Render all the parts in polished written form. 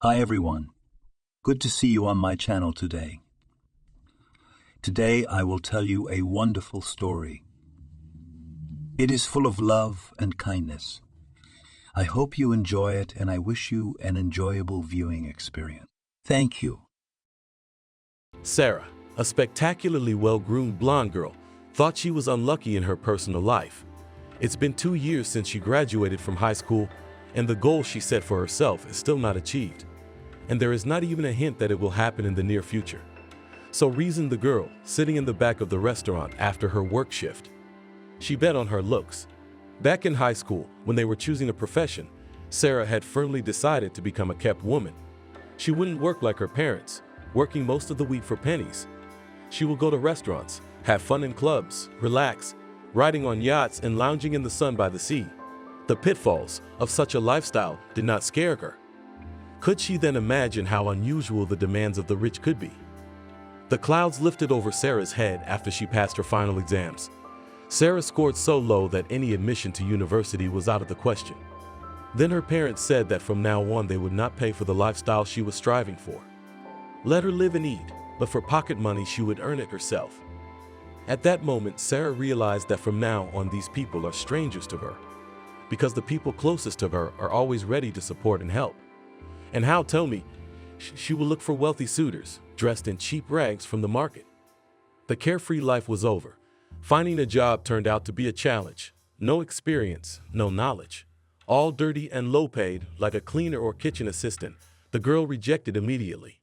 Hi everyone. Good to see you on my channel today. Today I will tell you a wonderful story. It is full of love and kindness. I hope you enjoy it and I wish you an enjoyable viewing experience. Thank you. Sarah, a spectacularly well-groomed blonde girl, thought she was unlucky in her personal life. It's been 2 years since she graduated from high school, and the goal she set for herself is still not achieved. And there is not even a hint that it will happen in the near future. So reasoned the girl, sitting in the back of the restaurant after her work shift. She bet on her looks. Back in high school, when they were choosing a profession, Sarah had firmly decided to become a kept woman. She wouldn't work like her parents, working most of the week for pennies. She will go to restaurants, have fun in clubs, relax, riding on yachts and lounging in the sun by the sea. The pitfalls of such a lifestyle did not scare her. Could she then imagine how unusual the demands of the rich could be? The clouds lifted over Sarah's head after she passed her final exams. Sarah scored so low that any admission to university was out of the question. Then her parents said that from now on they would not pay for the lifestyle she was striving for. Let her live and eat, but for pocket money she would earn it herself. At that moment, Sarah realized that from now on these people are strangers to her, because the people closest to her are always ready to support and help. And how, tell me, she will look for wealthy suitors, dressed in cheap rags from the market. The carefree life was over. Finding a job turned out to be a challenge. No experience, no knowledge. All dirty and low paid, like a cleaner or kitchen assistant, the girl rejected immediately.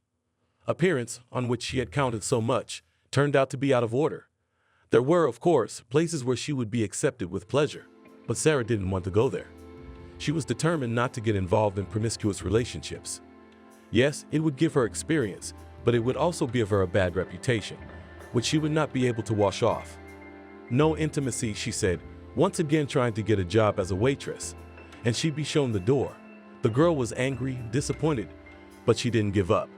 Appearance, on which she had counted so much, turned out to be out of order. There were, of course, places where she would be accepted with pleasure, but Sarah didn't want to go there. She was determined not to get involved in promiscuous relationships. Yes, it would give her experience, but it would also give her a bad reputation, which she would not be able to wash off. No intimacy, she said, once again trying to get a job as a waitress, and she'd be shown the door. The girl was angry, disappointed, but she didn't give up.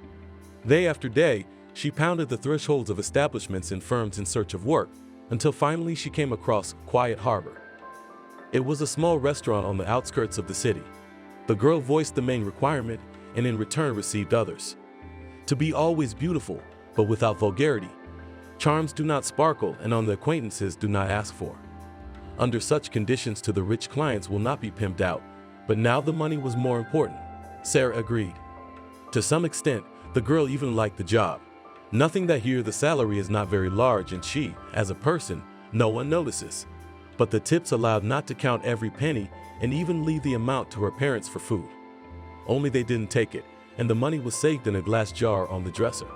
Day after day, she pounded the thresholds of establishments and firms in search of work, until finally she came across Quiet Harbor. It was a small restaurant on the outskirts of the city. The girl voiced the main requirement and in return received others. To be always beautiful, but without vulgarity. Charms do not sparkle and on the acquaintances do not ask for. Under such conditions to the rich clients will not be pimped out, but now the money was more important. Sarah agreed. To some extent, the girl even liked the job. Nothing that here the salary is not very large and she, as a person, no one notices. But the tips allowed not to count every penny and even leave the amount to her parents for food. Only they didn't take it, and the money was saved in a glass jar on the dresser.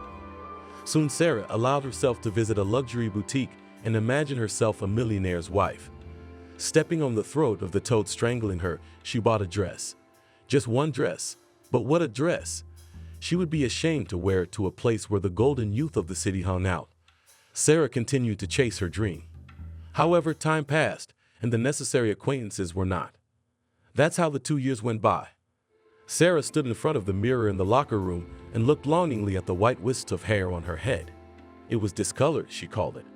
Soon Sarah allowed herself to visit a luxury boutique and imagine herself a millionaire's wife. Stepping on the throat of the toad strangling her, she bought a dress. Just one dress, but what a dress! She would be ashamed to wear it to a place where the golden youth of the city hung out. Sarah continued to chase her dream. However, time passed, and the necessary acquaintances were not. That's how the 2 years went by. Sarah stood in front of the mirror in the locker room and looked longingly at the white wisps of hair on her head. It was discolored, she called it.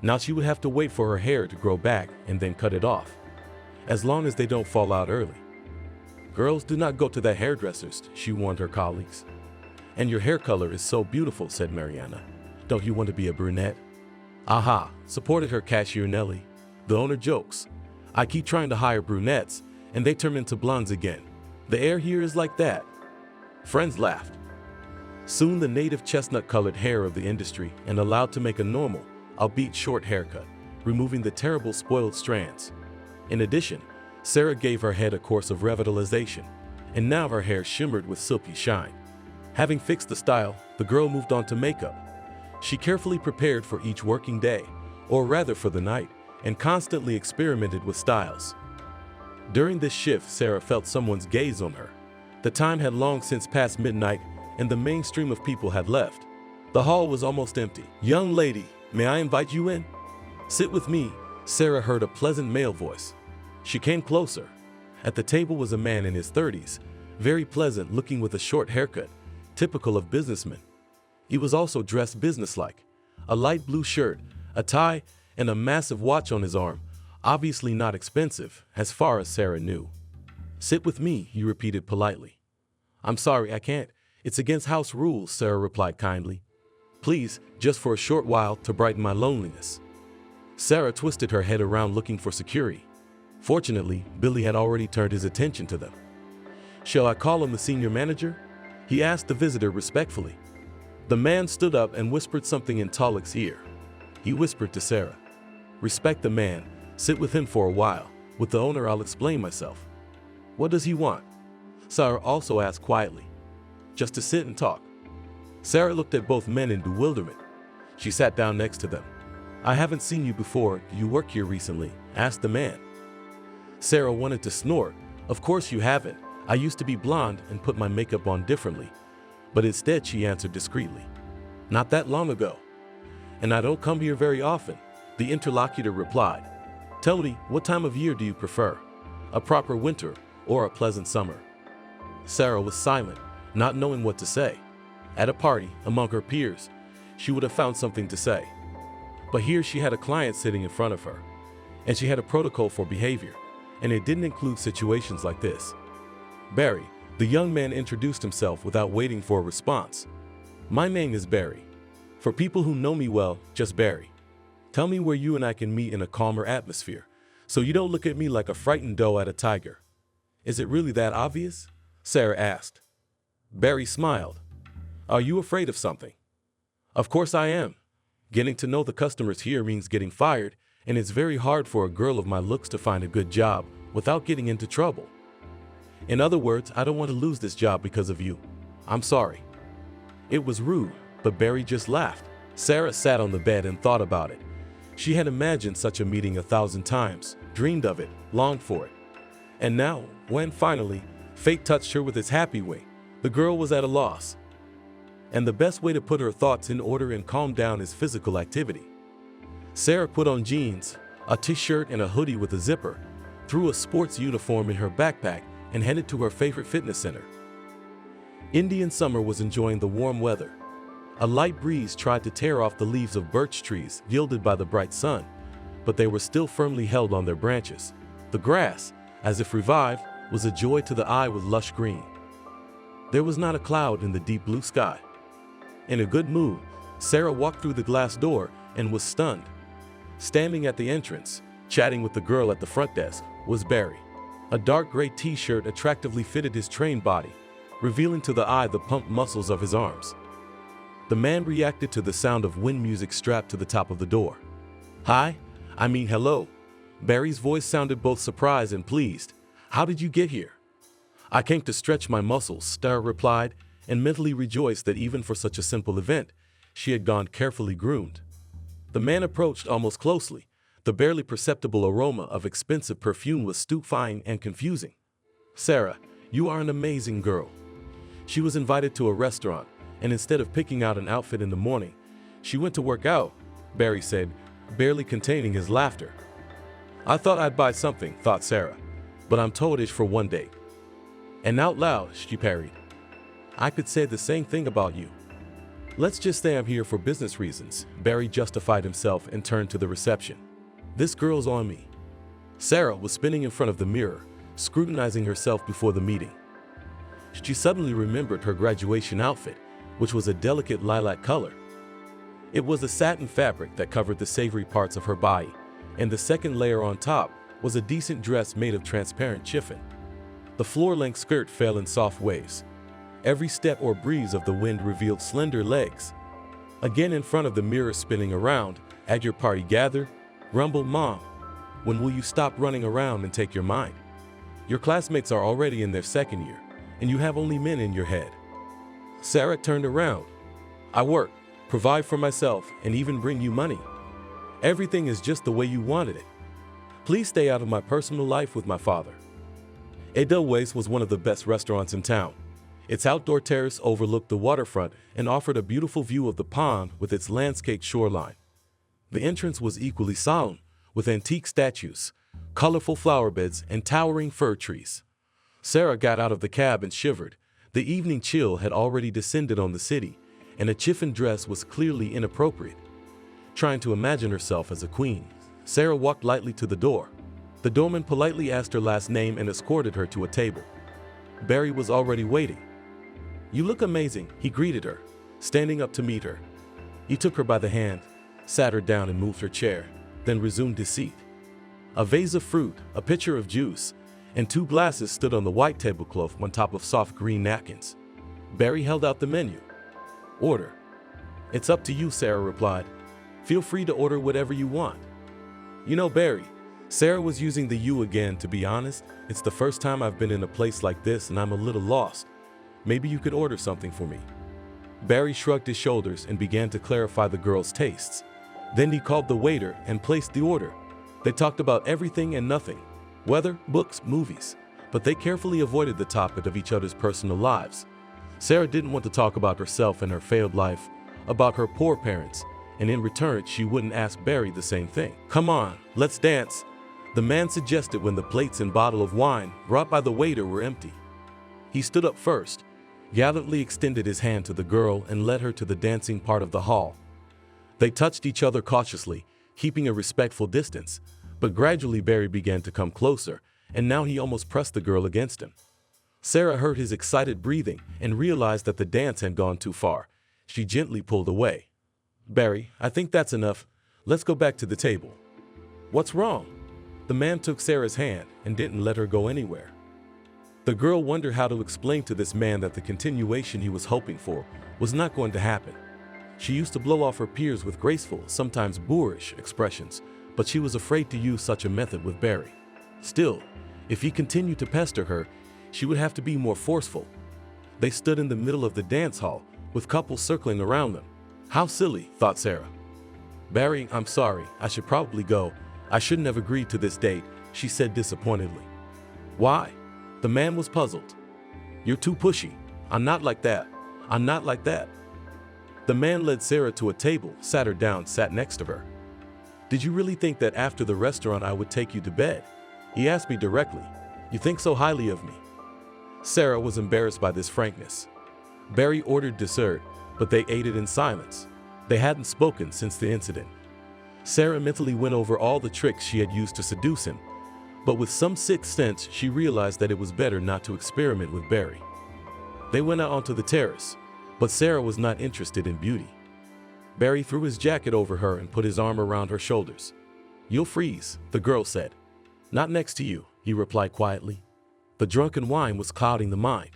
Now she would have to wait for her hair to grow back and then cut it off, as long as they don't fall out early. Girls do not go to the hairdressers, she warned her colleagues. And your hair color is so beautiful, said Mariana. Don't you want to be a brunette? Aha, supported her cashier Nellie. The owner jokes. I keep trying to hire brunettes, and they turn into blondes again. The air here is like that. Friends laughed. Soon the native chestnut-colored hair of the industry and allowed to make a normal, albeit short haircut, removing the terrible spoiled strands. In addition, Sarah gave her head a course of revitalization, and now her hair shimmered with silky shine. Having fixed the style, the girl moved on to makeup. She carefully prepared for each working day, or rather for the night, and constantly experimented with styles. During this shift, Sarah felt someone's gaze on her. The time had long since passed midnight, and the mainstream of people had left. The hall was almost empty. Young lady, may I invite you in? Sit with me, Sarah heard a pleasant male voice. She came closer. At the table was a man in his 30s, very pleasant looking with a short haircut, typical of businessmen. He was also dressed businesslike, a light blue shirt, a tie, and a massive watch on his arm, obviously not expensive, as far as Sarah knew. Sit with me, he repeated politely. I'm sorry, I can't. It's against house rules, Sarah replied kindly. Please, just for a short while to brighten my loneliness. Sarah twisted her head around looking for security. Fortunately, Billy had already turned his attention to them. Shall I call him the senior manager? He asked the visitor respectfully. The man stood up and whispered something in Talik's ear. He whispered to Sarah, respect the man, sit with him for a while. With the owner I'll explain myself. What does he want? Sarah also asked quietly. Just to sit and talk. Sarah looked at both men in bewilderment. She sat down next to them. I haven't seen you before. Do you work here recently? Asked the man. Sarah wanted to snort. Of course you haven't. I used to be blonde and put my makeup on differently. But instead she answered discreetly. Not that long ago. And I don't come here very often, the interlocutor replied. Tell me, what time of year do you prefer? A proper winter or a pleasant summer? Sarah was silent, not knowing what to say. At a party, among her peers, she would have found something to say. But here she had a client sitting in front of her, and she had a protocol for behavior, and it didn't include situations like this. Barry, the young man introduced himself without waiting for a response. My name is Barry. For people who know me well, just Barry. Tell me where you and I can meet in a calmer atmosphere, so you don't look at me like a frightened doe at a tiger. Is it really that obvious? Sarah asked. Barry smiled. Are you afraid of something? Of course I am. Getting to know the customers here means getting fired, and it's very hard for a girl of my looks to find a good job without getting into trouble. In other words, I don't want to lose this job because of you. I'm sorry. It was rude, but Barry just laughed. Sarah sat on the bed and thought about it. She had imagined such a meeting 1,000 times, dreamed of it, longed for it. And now, when finally, fate touched her with its happy wing, the girl was at a loss. And the best way to put her thoughts in order and calm down is physical activity. Sarah put on jeans, a t-shirt and a hoodie with a zipper, threw a sports uniform in her backpack, and headed to her favorite fitness center. Indian summer was enjoying the warm weather. A light breeze tried to tear off the leaves of birch trees gilded by the bright sun, but they were still firmly held on their branches. The grass, as if revived, was a joy to the eye with lush green. There was not a cloud in the deep blue sky. In a good mood, Sarah walked through the glass door and was stunned. Standing at the entrance, chatting with the girl at the front desk, was Barry. A dark gray t-shirt attractively fitted his trained body, revealing to the eye the pumped muscles of his arms. The man reacted to the sound of wind music strapped to the top of the door. Hello. Barry's voice sounded both surprised and pleased. How did you get here? I came to stretch my muscles, Sarah replied, and mentally rejoiced that even for such a simple event, she had gone carefully groomed. The man approached almost closely. The barely perceptible aroma of expensive perfume was stupefying and confusing. Sarah, you are an amazing girl. She was invited to a restaurant, and instead of picking out an outfit in the morning, she went to work out, Barry said, barely containing his laughter. I thought I'd buy something, thought Sarah, but I'm told it's for one date. And out loud, she parried. I could say the same thing about you. Let's just say I'm here for business reasons, Barry justified himself and turned to the reception. This girl's on me. Sarah was spinning in front of the mirror, scrutinizing herself before the meeting. She suddenly remembered her graduation outfit, which was a delicate lilac color. It was a satin fabric that covered the savory parts of her body, and the second layer on top was a decent dress made of transparent chiffon. The floor-length skirt fell in soft waves. Every step or breeze of the wind revealed slender legs. Again in front of the mirror spinning around, at your party gather, grumbled Mom, when will you stop running around and take your mind? Your classmates are already in their second year, and you have only men in your head. Sarah turned around. I work, provide for myself, and even bring you money. Everything is just the way you wanted it. Please stay out of my personal life with my father. Edelweiss was one of the best restaurants in town. Its outdoor terrace overlooked the waterfront and offered a beautiful view of the pond with its landscaped shoreline. The entrance was equally solemn, with antique statues, colorful flower beds, and towering fir trees. Sarah got out of the cab and shivered. The evening chill had already descended on the city, and a chiffon dress was clearly inappropriate. Trying to imagine herself as a queen, Sarah walked lightly to the door. The doorman politely asked her last name and escorted her to a table. Barry was already waiting. "You look amazing," he greeted her, standing up to meet her. He took her by the hand, sat her down and moved her chair, then resumed his seat. A vase of fruit, a pitcher of juice, and 2 glasses stood on the white tablecloth on top of soft green napkins. Barry held out the menu. "Order." "It's up to you," Sarah replied. "Feel free to order whatever you want." "You know, Barry," Sarah was using the you again, "to be honest, it's the first time I've been in a place like this and I'm a little lost. Maybe you could order something for me." Barry shrugged his shoulders and began to clarify the girl's tastes. Then he called the waiter and placed the order. They talked about everything and nothing, weather, books, movies, but they carefully avoided the topic of each other's personal lives. Sarah didn't want to talk about herself and her failed life, about her poor parents, and in return she wouldn't ask Barry the same thing. "Come on, let's dance," the man suggested when the plates and bottle of wine brought by the waiter were empty. He stood up first, gallantly extended his hand to the girl and led her to the dancing part of the hall. They touched each other cautiously, keeping a respectful distance, but gradually Barry began to come closer, and now he almost pressed the girl against him. Sarah heard his excited breathing and realized that the dance had gone too far. She gently pulled away. "Barry, I think that's enough. Let's go back to the table." "What's wrong?" The man took Sarah's hand and didn't let her go anywhere. The girl wondered how to explain to this man that the continuation he was hoping for was not going to happen. She used to blow off her peers with graceful, sometimes boorish expressions, but she was afraid to use such a method with Barry. Still, if he continued to pester her, she would have to be more forceful. They stood in the middle of the dance hall, with couples circling around them. How silly, thought Sarah. "Barry, I'm sorry, I should probably go. I shouldn't have agreed to this date," she said disappointedly. "Why?" The man was puzzled. "You're too pushy. I'm not like that. I'm not like that." The man led Sarah to a table, sat her down, sat next to her. "Did you really think that after the restaurant I would take you to bed?" He asked me directly. "You think so highly of me?" Sarah was embarrassed by this frankness. Barry ordered dessert, but they ate it in silence. They hadn't spoken since the incident. Sarah mentally went over all the tricks she had used to seduce him, but with some sixth sense she realized that it was better not to experiment with Barry. They went out onto the terrace, but Sarah was not interested in beauty. Barry threw his jacket over her and put his arm around her shoulders. "You'll freeze," the girl said. "Not next to you," he replied quietly. The drunken wine was clouding the mind.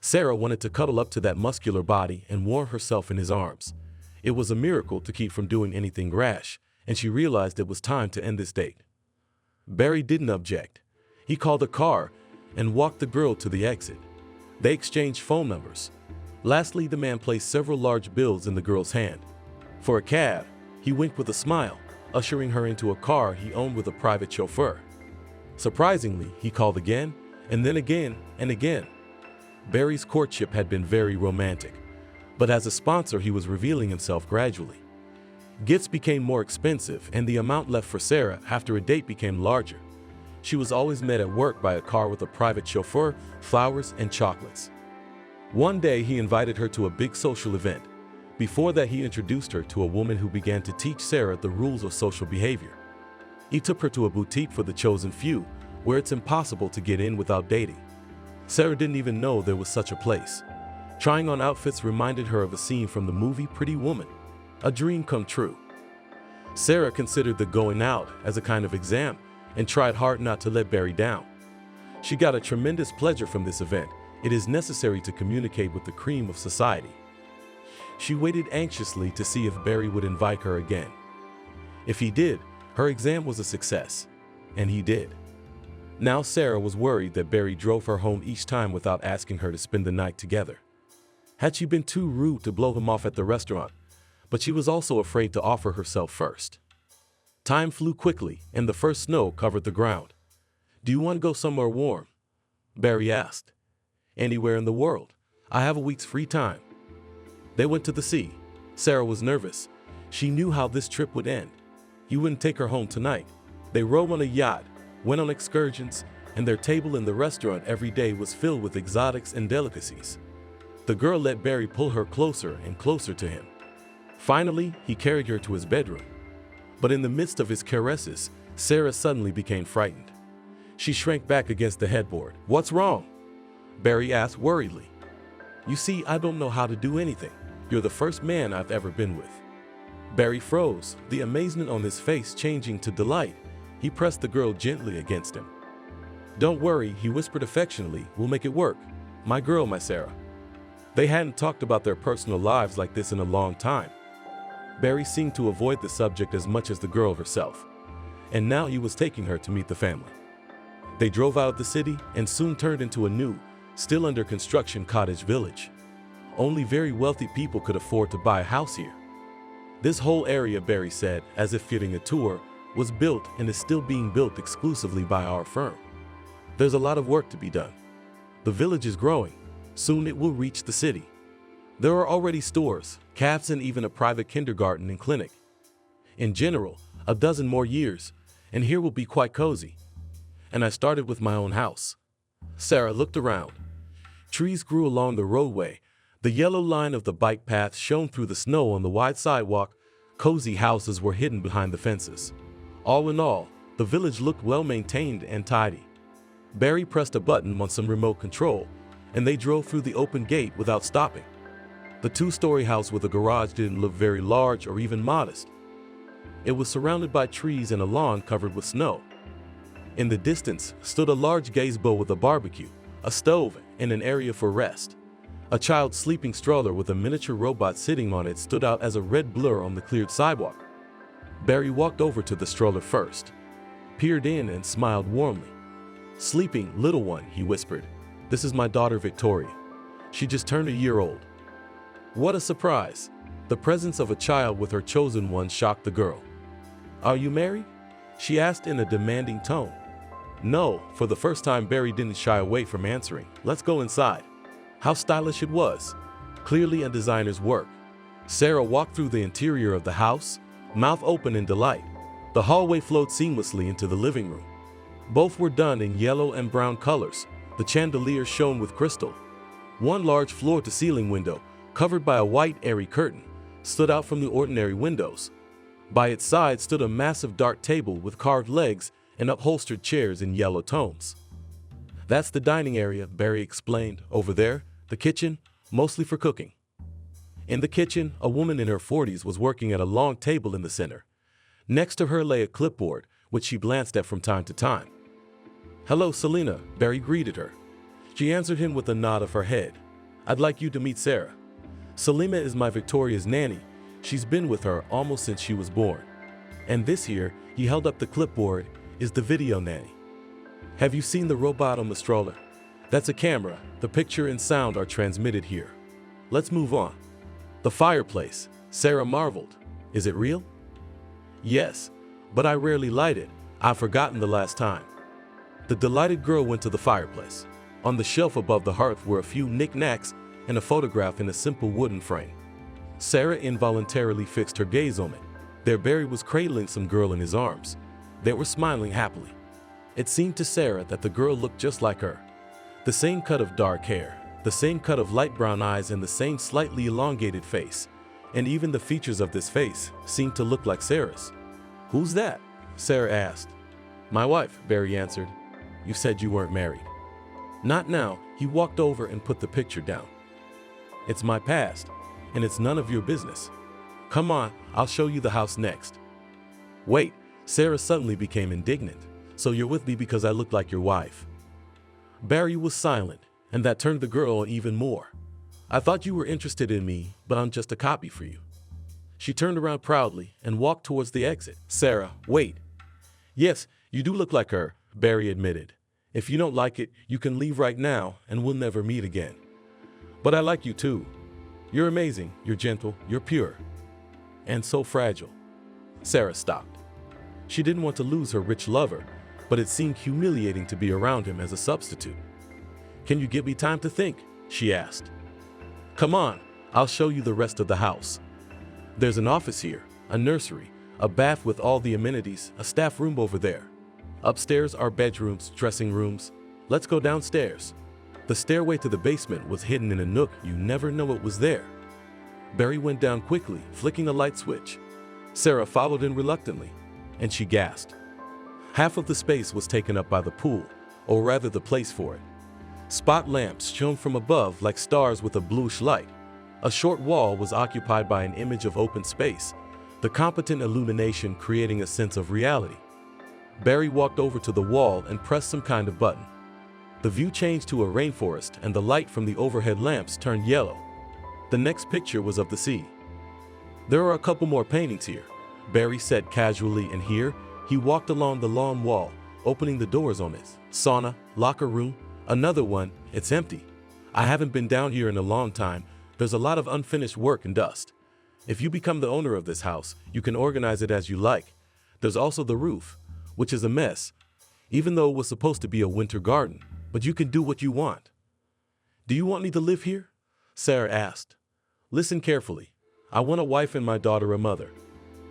Sarah wanted to cuddle up to that muscular body and warm herself in his arms. It was a miracle to keep from doing anything rash, and she realized it was time to end this date. Barry didn't object. He called a car and walked the girl to the exit. They exchanged phone numbers. Lastly, the man placed several large bills in the girl's hand. For a cab, he winked with a smile, ushering her into a car he owned with a private chauffeur. Surprisingly, he called again, and then again, and again. Barry's courtship had been very romantic, but as a sponsor he was revealing himself gradually. Gifts became more expensive, and the amount left for Sarah after a date became larger. She was always met at work by a car with a private chauffeur, flowers, and chocolates. One day he invited her to a big social event. Before that, he introduced her to a woman who began to teach Sarah the rules of social behavior. He took her to a boutique for the chosen few, where it's impossible to get in without dating. Sarah didn't even know there was such a place. Trying on outfits reminded her of a scene from the movie Pretty Woman, a dream come true. Sarah considered the going out as a kind of exam and tried hard not to let Barry down. She got a tremendous pleasure from this event. It is necessary to communicate with the cream of society. She waited anxiously to see if Barry would invite her again. If he did, her exam was a success, and he did. Now Sarah was worried that Barry drove her home each time without asking her to spend the night together. Had she been too rude to blow him off at the restaurant? But she was also afraid to offer herself first. Time flew quickly, and the first snow covered the ground. "Do you want to go somewhere warm?" Barry asked. "Anywhere in the world. I have a week's free time." They went to the sea. Sarah was nervous. She knew how this trip would end. He wouldn't take her home tonight. They rode on a yacht, went on excursions, and their table in the restaurant every day was filled with exotics and delicacies. The girl let Barry pull her closer and closer to him. Finally, he carried her to his bedroom. But in the midst of his caresses, Sarah suddenly became frightened. She shrank back against the headboard. "What's wrong?" Barry asked worriedly. You see, I don't know how to do anything. You're the first man I've ever been with." Barry froze, the amazement on his face changing to delight. He pressed the girl gently against him. "Don't worry," he whispered affectionately. "We'll make it work. My girl, my Sarah." They hadn't talked about their personal lives like this in a long time. Barry seemed to avoid the subject as much as the girl herself, and now he was taking her to meet the family. They drove out of the city and soon turned into a new, still under construction cottage village. Only very wealthy people could afford to buy a house here. This whole area, Barry said, as if giving a tour, was built and is still being built exclusively by our firm. There's a lot of work to be done. The village is growing. Soon it will reach the city. There are already stores, cafes, and even a private kindergarten and clinic. In general, a dozen more years, and here will be quite cozy. And I started with my own house. Sarah looked around. Trees grew along the roadway. The yellow line of the bike path shone through the snow on the wide sidewalk. Cozy houses were hidden behind the fences. All in all, the village looked well maintained and tidy. Barry pressed a button on some remote control, and they drove through the open gate without stopping. The two-story house with a garage didn't look very large or even modest. It was surrounded by trees and a lawn covered with snow. In the distance stood a large gazebo with a barbecue, a stove, and an area for rest. A child's sleeping stroller with a miniature robot sitting on it stood out as a red blur on the cleared sidewalk. Barry walked over to the stroller first, peered in, and smiled warmly. "Sleeping, little one," he whispered. "This is my daughter Victoria. She just turned a year old." What a surprise! The presence of a child with her chosen one shocked the girl. "Are you married?" she asked in a demanding tone. No, for the first time Barry didn't shy away from answering. "Let's go inside." How stylish it was. Clearly a designer's work. Sarah walked through the interior of the house, mouth open in delight. The hallway flowed seamlessly into the living room. Both were done in yellow and brown colors. The chandelier shone with crystal. One large floor-to-ceiling window, covered by a white, airy curtain, stood out from the ordinary windows. By its side stood a massive dark table with carved legs and upholstered chairs in yellow tones. "That's the dining area," Barry explained. "Over there, the kitchen, mostly for cooking." In the kitchen, a woman in her 40s was working at a long table in the center. Next to her lay a clipboard, which she glanced at from time to time. "Hello, Selena," Barry greeted her. She answered him with a nod of her head. "I'd like you to meet Sarah. Selena is my Victoria's nanny. She's been with her almost since she was born. And this here," he held up the clipboard, "is the video nanny. Have you seen the robot on the stroller? That's a camera. The picture and sound are transmitted here. Let's move on." "The fireplace," Sarah marveled. "Is it real?" "Yes, but I rarely light it. I've forgotten the last time." The delighted girl went to the fireplace. On the shelf above the hearth were a few knickknacks and a photograph in a simple wooden frame. Sarah involuntarily fixed her gaze on it. There Barry was cradling some girl in his arms. They were smiling happily. It seemed to Sarah that the girl looked just like her. The same cut of dark hair, the same cut of light brown eyes, and the same slightly elongated face. And even the features of this face seemed to look like Sarah's. "Who's that?" Sarah asked. "My wife," Barry answered. "You said you weren't married." "Not now." He walked over and put the picture down. "It's my past, and it's none of your business. Come on, I'll show you the house next." "Wait," Sarah suddenly became indignant. "So you're with me because I look like your wife?" Barry was silent, and that turned the girl on even more. "I thought you were interested in me, but I'm just a copy for you." She turned around proudly and walked towards the exit. "Sarah, wait." "Yes, you do look like her," Barry admitted. "If you don't like it, you can leave right now and we'll never meet again. But I like you too. You're amazing, you're gentle, you're pure. And so fragile." Sarah stopped. She didn't want to lose her rich lover, but it seemed humiliating to be around him as a substitute. "Can you give me time to think?" she asked. "Come on, I'll show you the rest of the house. There's an office here, a nursery, a bath with all the amenities, a staff room over there. Upstairs are bedrooms, dressing rooms. Let's go downstairs." The stairway to the basement was hidden in a nook. You never know it was there. Barry went down quickly, flicking a light switch. Sarah followed in reluctantly, and she gasped. Half of the space was taken up by the pool, or rather the place for it. Spot lamps shone from above like stars with a bluish light. A short wall was occupied by an image of open space, the competent illumination creating a sense of reality. Barry walked over to the wall and pressed some kind of button. The view changed to a rainforest and the light from the overhead lamps turned yellow. The next picture was of the sea. "There are a couple more paintings here," Barry said casually, and here he walked along the long wall, opening the doors on it. "Sauna, locker room, another one, it's empty. I haven't been down here in a long time. There's a lot of unfinished work and dust. If you become the owner of this house, you can organize it as you like. There's also the roof, which is a mess, even though it was supposed to be a winter garden, but you can do what you want." "Do you want me to live here?" Sarah asked. "Listen carefully. I want a wife and my daughter a mother.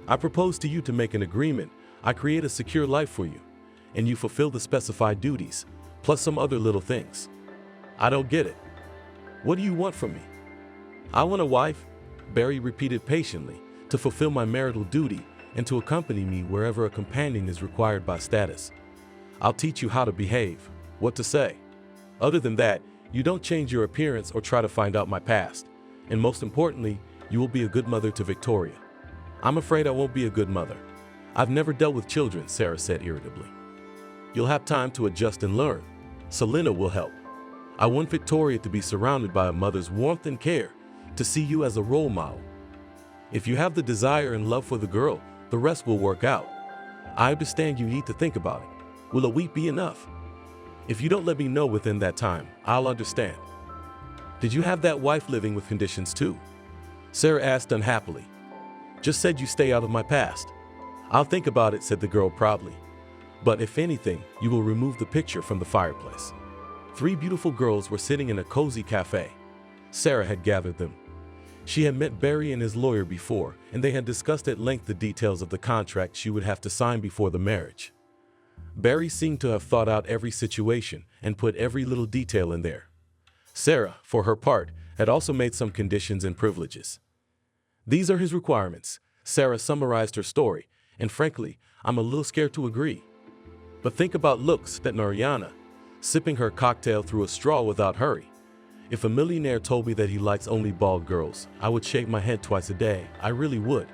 I propose to you to make an agreement. I create a secure life for you, and you fulfill the specified duties, plus some other little things." "I don't get it. What do you want from me?" "I want a wife," Barry repeated patiently, "to fulfill my marital duty and to accompany me wherever a companion is required by status. I'll teach you how to behave, what to say. Other than that, you don't change your appearance or try to find out my past. And most importantly, you will be a good mother to Victoria." "I'm afraid I won't be a good mother. I've never dealt with children," Sarah said irritably. "You'll have time to adjust and learn. Selena will help. I want Victoria to be surrounded by a mother's warmth and care, to see you as a role model. If you have the desire and love for the girl, the rest will work out. I understand you need to think about it. Will a week be enough? If you don't let me know within that time, I'll understand." "Did you have that wife living with conditions too?" Sarah asked unhappily. "Just said you stay out of my past." "I'll think about it," said the girl proudly. "But if anything, you will remove the picture from the fireplace." 3 beautiful girls were sitting in a cozy cafe. Sarah had gathered them. She had met Barry and his lawyer before, and they had discussed at length the details of the contract she would have to sign before the marriage. Barry seemed to have thought out every situation and put every little detail in there. Sarah, for her part, had also made some conditions and privileges. "These are his requirements," Sarah summarized her story, "and frankly, I'm a little scared to agree. But think about looks," said Mariana, sipping her cocktail through a straw without hurry. "If a millionaire told me that he likes only bald girls, I would shake my head twice a day. I really would.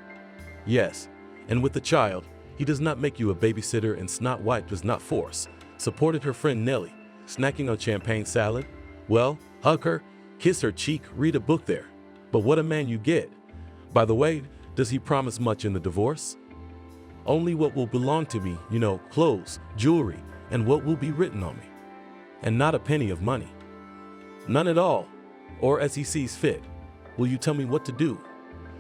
Yes, and with the child, he does not make you a babysitter and Snot White does not force," supported her friend Nellie, snacking on champagne salad. "Well, hug her, kiss her cheek, read a book there. But what a man you get. By the way, does he promise much in the divorce?" "Only what will belong to me, clothes, jewelry, and what will be written on me. And not a penny of money." "None at all, or as he sees fit. Will you tell me what to do?"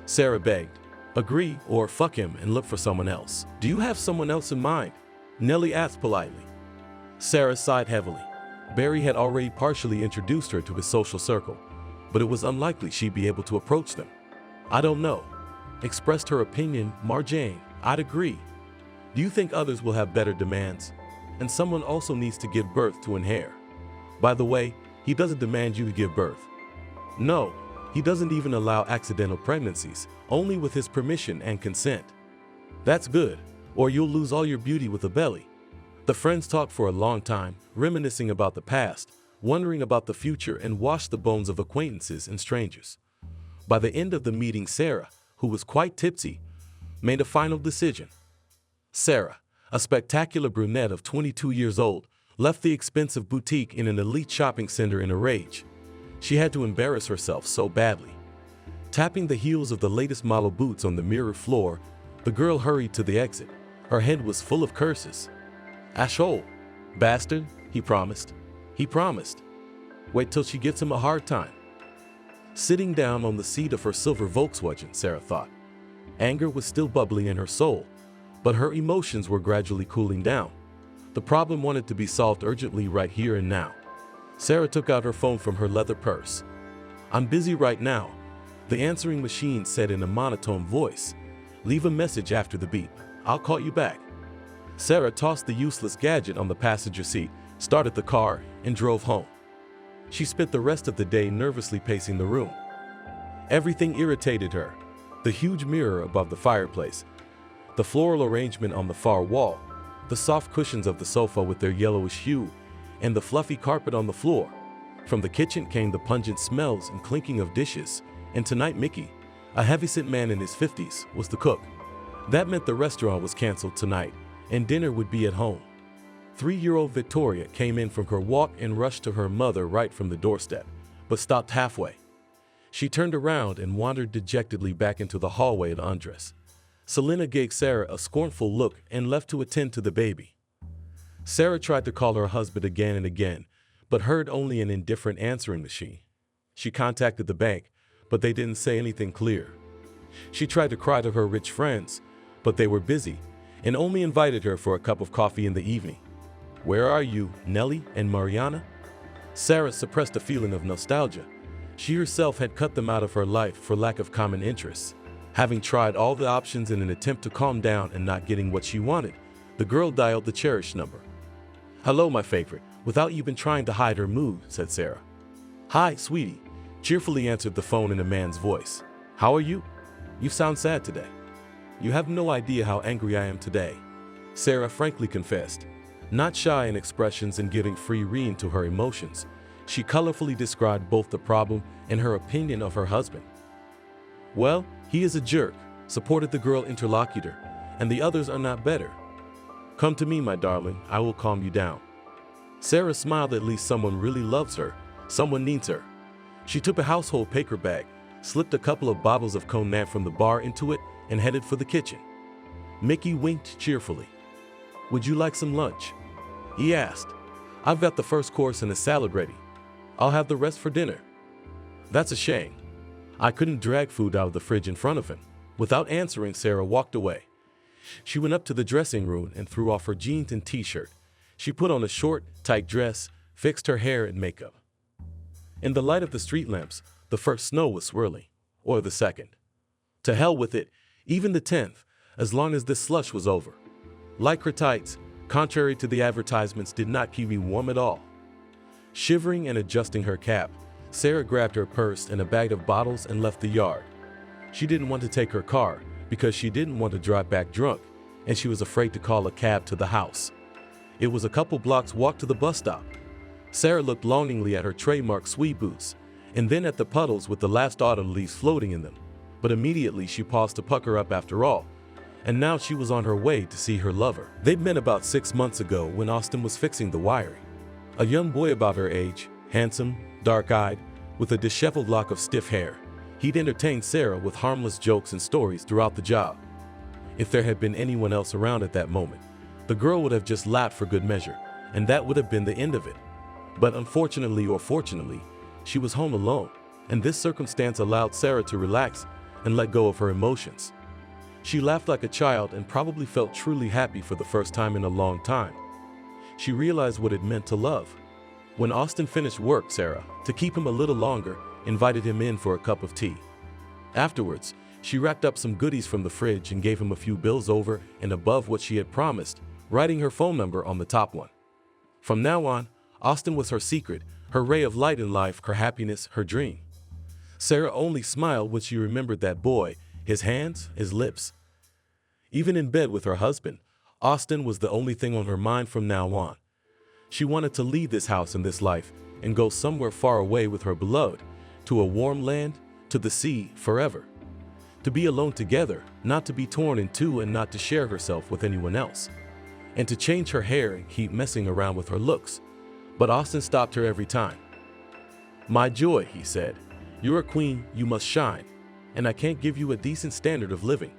Sarah begged. "Agree or fuck him and look for someone else." "Do you have someone else in mind?" Nellie asked politely. Sarah sighed heavily. Barry had already partially introduced her to his social circle, but it was unlikely she'd be able to approach them. "I don't know," expressed her opinion Marjane. "I'd agree. Do you think others will have better demands? And someone also needs to give birth to an heir. By the way, he doesn't demand you to give birth. No, he doesn't even allow accidental pregnancies, only with his permission and consent. That's good, or you'll lose all your beauty with a belly." The friends talked for a long time, reminiscing about the past, wondering about the future, and washed the bones of acquaintances and strangers. By the end of the meeting, Sarah, who was quite tipsy, made a final decision. Sarah, a spectacular brunette of 22 years old, left the expensive boutique in an elite shopping center in a rage. She had to embarrass herself so badly. Tapping the heels of the latest model boots on the mirror floor, the girl hurried to the exit. Her head was full of curses. "Asshole, bastard," he promised. He promised. Wait till she gives him a hard time. Sitting down on the seat of her silver Volkswagen, Sarah thought. Anger was still bubbling in her soul, but her emotions were gradually cooling down. The problem wanted to be solved urgently right here and now. Sarah took out her phone from her leather purse. "I'm busy right now," the answering machine said in a monotone voice. "Leave a message after the beep. I'll call you back." Sarah tossed the useless gadget on the passenger seat, started the car, and drove home. She spent the rest of the day nervously pacing the room. Everything irritated her. The huge mirror above the fireplace, the floral arrangement on the far wall, the soft cushions of the sofa with their yellowish hue, and the fluffy carpet on the floor. From the kitchen came the pungent smells and clinking of dishes, and tonight Mickey, a heavyset man in his 50s, was the cook. That meant the restaurant was canceled tonight, and dinner would be at home. 3-year-old Victoria came in from her walk and rushed to her mother right from the doorstep, but stopped halfway. She turned around and wandered dejectedly back into the hallway to undress. Selena gave Sarah a scornful look and left to attend to the baby. Sarah tried to call her husband again and again, but heard only an indifferent answering machine. She contacted the bank, but they didn't say anything clear. She tried to cry to her rich friends, but they were busy and only invited her for a cup of coffee in the evening. Where are you, Nellie and Mariana? Sarah suppressed a feeling of nostalgia. She herself had cut them out of her life for lack of common interests. Having tried all the options in an attempt to calm down and not getting what she wanted, the girl dialed the cherished number. "Hello, my favorite," without even trying to hide her mood, said Sarah. "Hi, sweetie," cheerfully answered the phone in a man's voice. "How are you? You sound sad today." "You have no idea how angry I am today," Sarah frankly confessed. Not shy in expressions and giving free rein to her emotions, she colorfully described both the problem and her opinion of her husband. "Well, he is a jerk," supported the girl interlocutor, "and the others are not better. Come to me, my darling, I will calm you down." Sarah smiled. At least someone really loves her. Someone needs her. She took a household paper bag, slipped a couple of bottles of cognac from the bar into it, and headed for the kitchen. Mickey winked cheerfully. "Would you like some lunch?" he asked. "I've got the first course and a salad ready. I'll have the rest for dinner." "That's a shame." I couldn't drag food out of the fridge in front of him. Without answering, Sarah walked away. She went up to the dressing room and threw off her jeans and t-shirt. She put on a short, tight dress, fixed her hair and makeup. In the light of the street lamps, the first snow was swirling, or the second. To hell with it, even the 10th, as long as this slush was over. Lycra tights, contrary to the advertisements, did not keep me warm at all. Shivering and adjusting her cap, Sarah grabbed her purse and a bag of bottles and left the yard. She didn't want to take her car because she didn't want to drive back drunk, and she was afraid to call a cab to the house. It was a couple blocks walk to the bus stop. Sarah looked longingly at her trademark sweet boots, and then at the puddles with the last autumn leaves floating in them. But immediately she paused to pucker up after all, and now she was on her way to see her lover. They'd met about 6 months ago when Austin was fixing the wiring. A young boy about her age, handsome, dark-eyed, with a disheveled lock of stiff hair. He'd entertained Sarah with harmless jokes and stories throughout the job. If there had been anyone else around at that moment, the girl would have just laughed for good measure, and that would have been the end of it. But unfortunately or fortunately, she was home alone, and this circumstance allowed Sarah to relax and let go of her emotions. She laughed like a child and probably felt truly happy for the first time in a long time. She realized what it meant to love. When Austin finished work, Sarah, to keep him a little longer, invited him in for a cup of tea. Afterwards, she wrapped up some goodies from the fridge and gave him a few bills over and above what she had promised, writing her phone number on the top one. From now on, Austin was her secret, her ray of light in life, her happiness, her dream. Sarah only smiled when she remembered that boy, his hands, his lips. Even in bed with her husband, Austin was the only thing on her mind from now on. She wanted to leave this house and this life and go somewhere far away with her beloved, to a warm land, to the sea, forever. To be alone together, not to be torn in two and not to share herself with anyone else. And to change her hair and keep messing around with her looks. But Austin stopped her every time. "My joy," he said, "you're a queen, you must shine, and I can't give you a decent standard of living.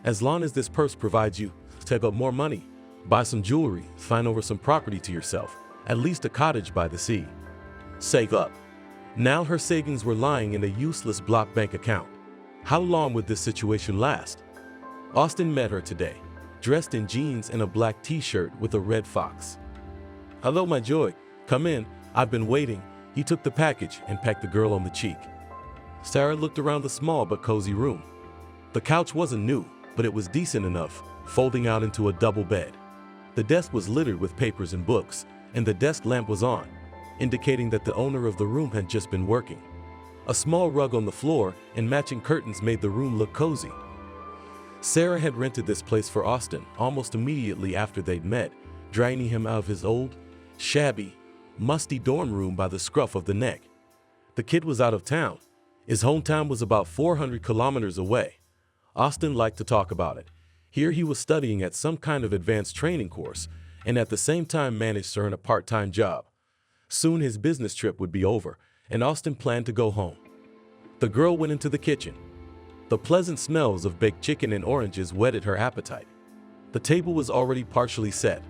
As long as this purse provides you, take up more money, buy some jewelry, find over some property to yourself, at least a cottage by the sea. Save up." Now her savings were lying in a useless block bank account. How long would this situation last? Austin met her today, dressed in jeans and a black t-shirt with a red fox. "Hello, my joy. Come in. I've been waiting." He took the package and pecked the girl on the cheek. Sarah looked around the small but cozy room. The couch wasn't new, but it was decent enough, folding out into a double bed. The desk was littered with papers and books, and the desk lamp was on, indicating that the owner of the room had just been working. A small rug on the floor and matching curtains made the room look cozy. Sarah had rented this place for Austin almost immediately after they'd met, draining him out of his old, shabby, musty dorm room by the scruff of the neck. The kid was out of town. His hometown was about 400 kilometers away. Austin liked to talk about it. Here he was studying at some kind of advanced training course and at the same time managed to earn a part-time job. Soon his business trip would be over, and Austin planned to go home. The girl went into the kitchen. The pleasant smells of baked chicken and oranges whetted her appetite. The table was already partially set.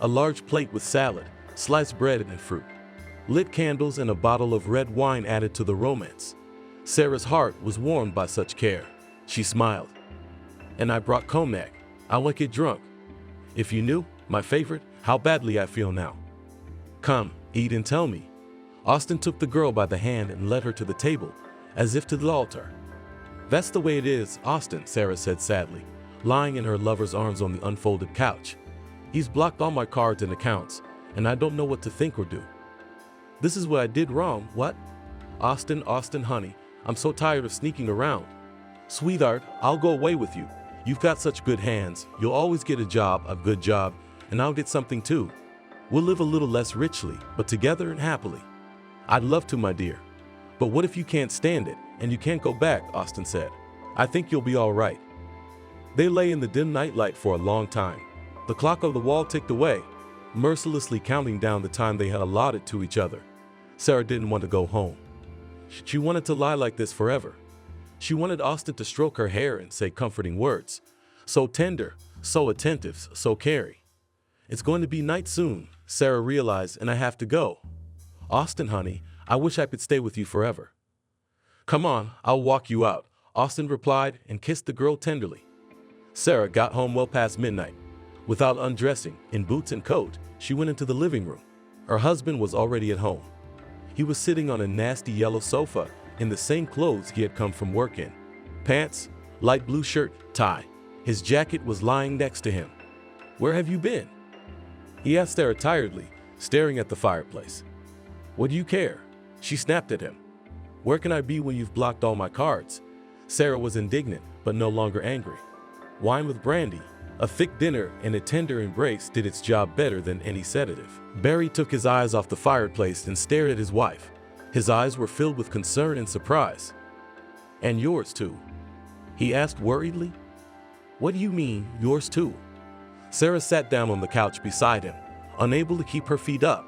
A large plate with salad, sliced bread and fruit. Lit candles and a bottle of red wine added to the romance. Sarah's heart was warmed by such care. She smiled. "And I brought cognac. I like it drunk. If you knew, my favorite, how badly I feel now. Come, eat and tell me." Austin took the girl by the hand and led her to the table, as if to the altar. "That's the way it is, Austin," Sarah said sadly, lying in her lover's arms on the unfolded couch. "He's blocked all my cards and accounts, and I don't know what to think or do." "This is what I did wrong, what?" Austin, honey, I'm so tired of sneaking around." "Sweetheart, I'll go away with you. You've got such good hands. You'll always get a good job, and I'll get something too. We'll live a little less richly, but together and happily." "I'd love to, my dear. But what if you can't stand it, and you can't go back?" Austin said. "I think you'll be all right." They lay in the dim nightlight for a long time. The clock of the wall ticked away, mercilessly counting down the time they had allotted to each other. Sarah didn't want to go home. She wanted to lie like this forever. She wanted Austin to stroke her hair and say comforting words. So tender, so attentive, so caring. "It's going to be night soon," Sarah realized, "and I have to go." "Austin, honey, I wish I could stay with you forever." "Come on, I'll walk you out," Austin replied and kissed the girl tenderly. Sarah got home well past midnight. Without undressing, in boots and coat, she went into the living room. Her husband was already at home. He was sitting on a nasty yellow sofa in the same clothes he had come from work in. Pants, light blue shirt, tie. His jacket was lying next to him. "Where have you been?" he asked Sarah tiredly, staring at the fireplace. "What do you care?" she snapped at him. "Where can I be when you've blocked all my cards?" Sarah was indignant, but no longer angry. Wine with brandy, a thick dinner, and a tender embrace did its job better than any sedative. Barry took his eyes off the fireplace and stared at his wife. His eyes were filled with concern and surprise. "And yours too?" he asked worriedly. "What do you mean, yours too?" Sarah sat down on the couch beside him, unable to keep her feet up.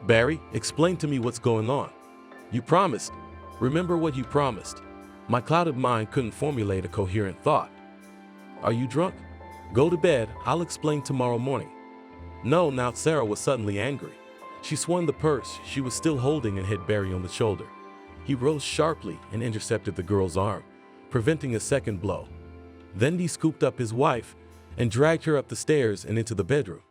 "Barry, explain to me what's going on. You promised. Remember what you promised." My clouded mind couldn't formulate a coherent thought. "Are you drunk? Go to bed, I'll explain tomorrow morning." "No," now Sarah was suddenly angry. She swung the purse she was still holding and hit Barry on the shoulder. He rose sharply and intercepted the girl's arm, preventing a second blow. Then he scooped up his wife and dragged her up the stairs and into the bedroom.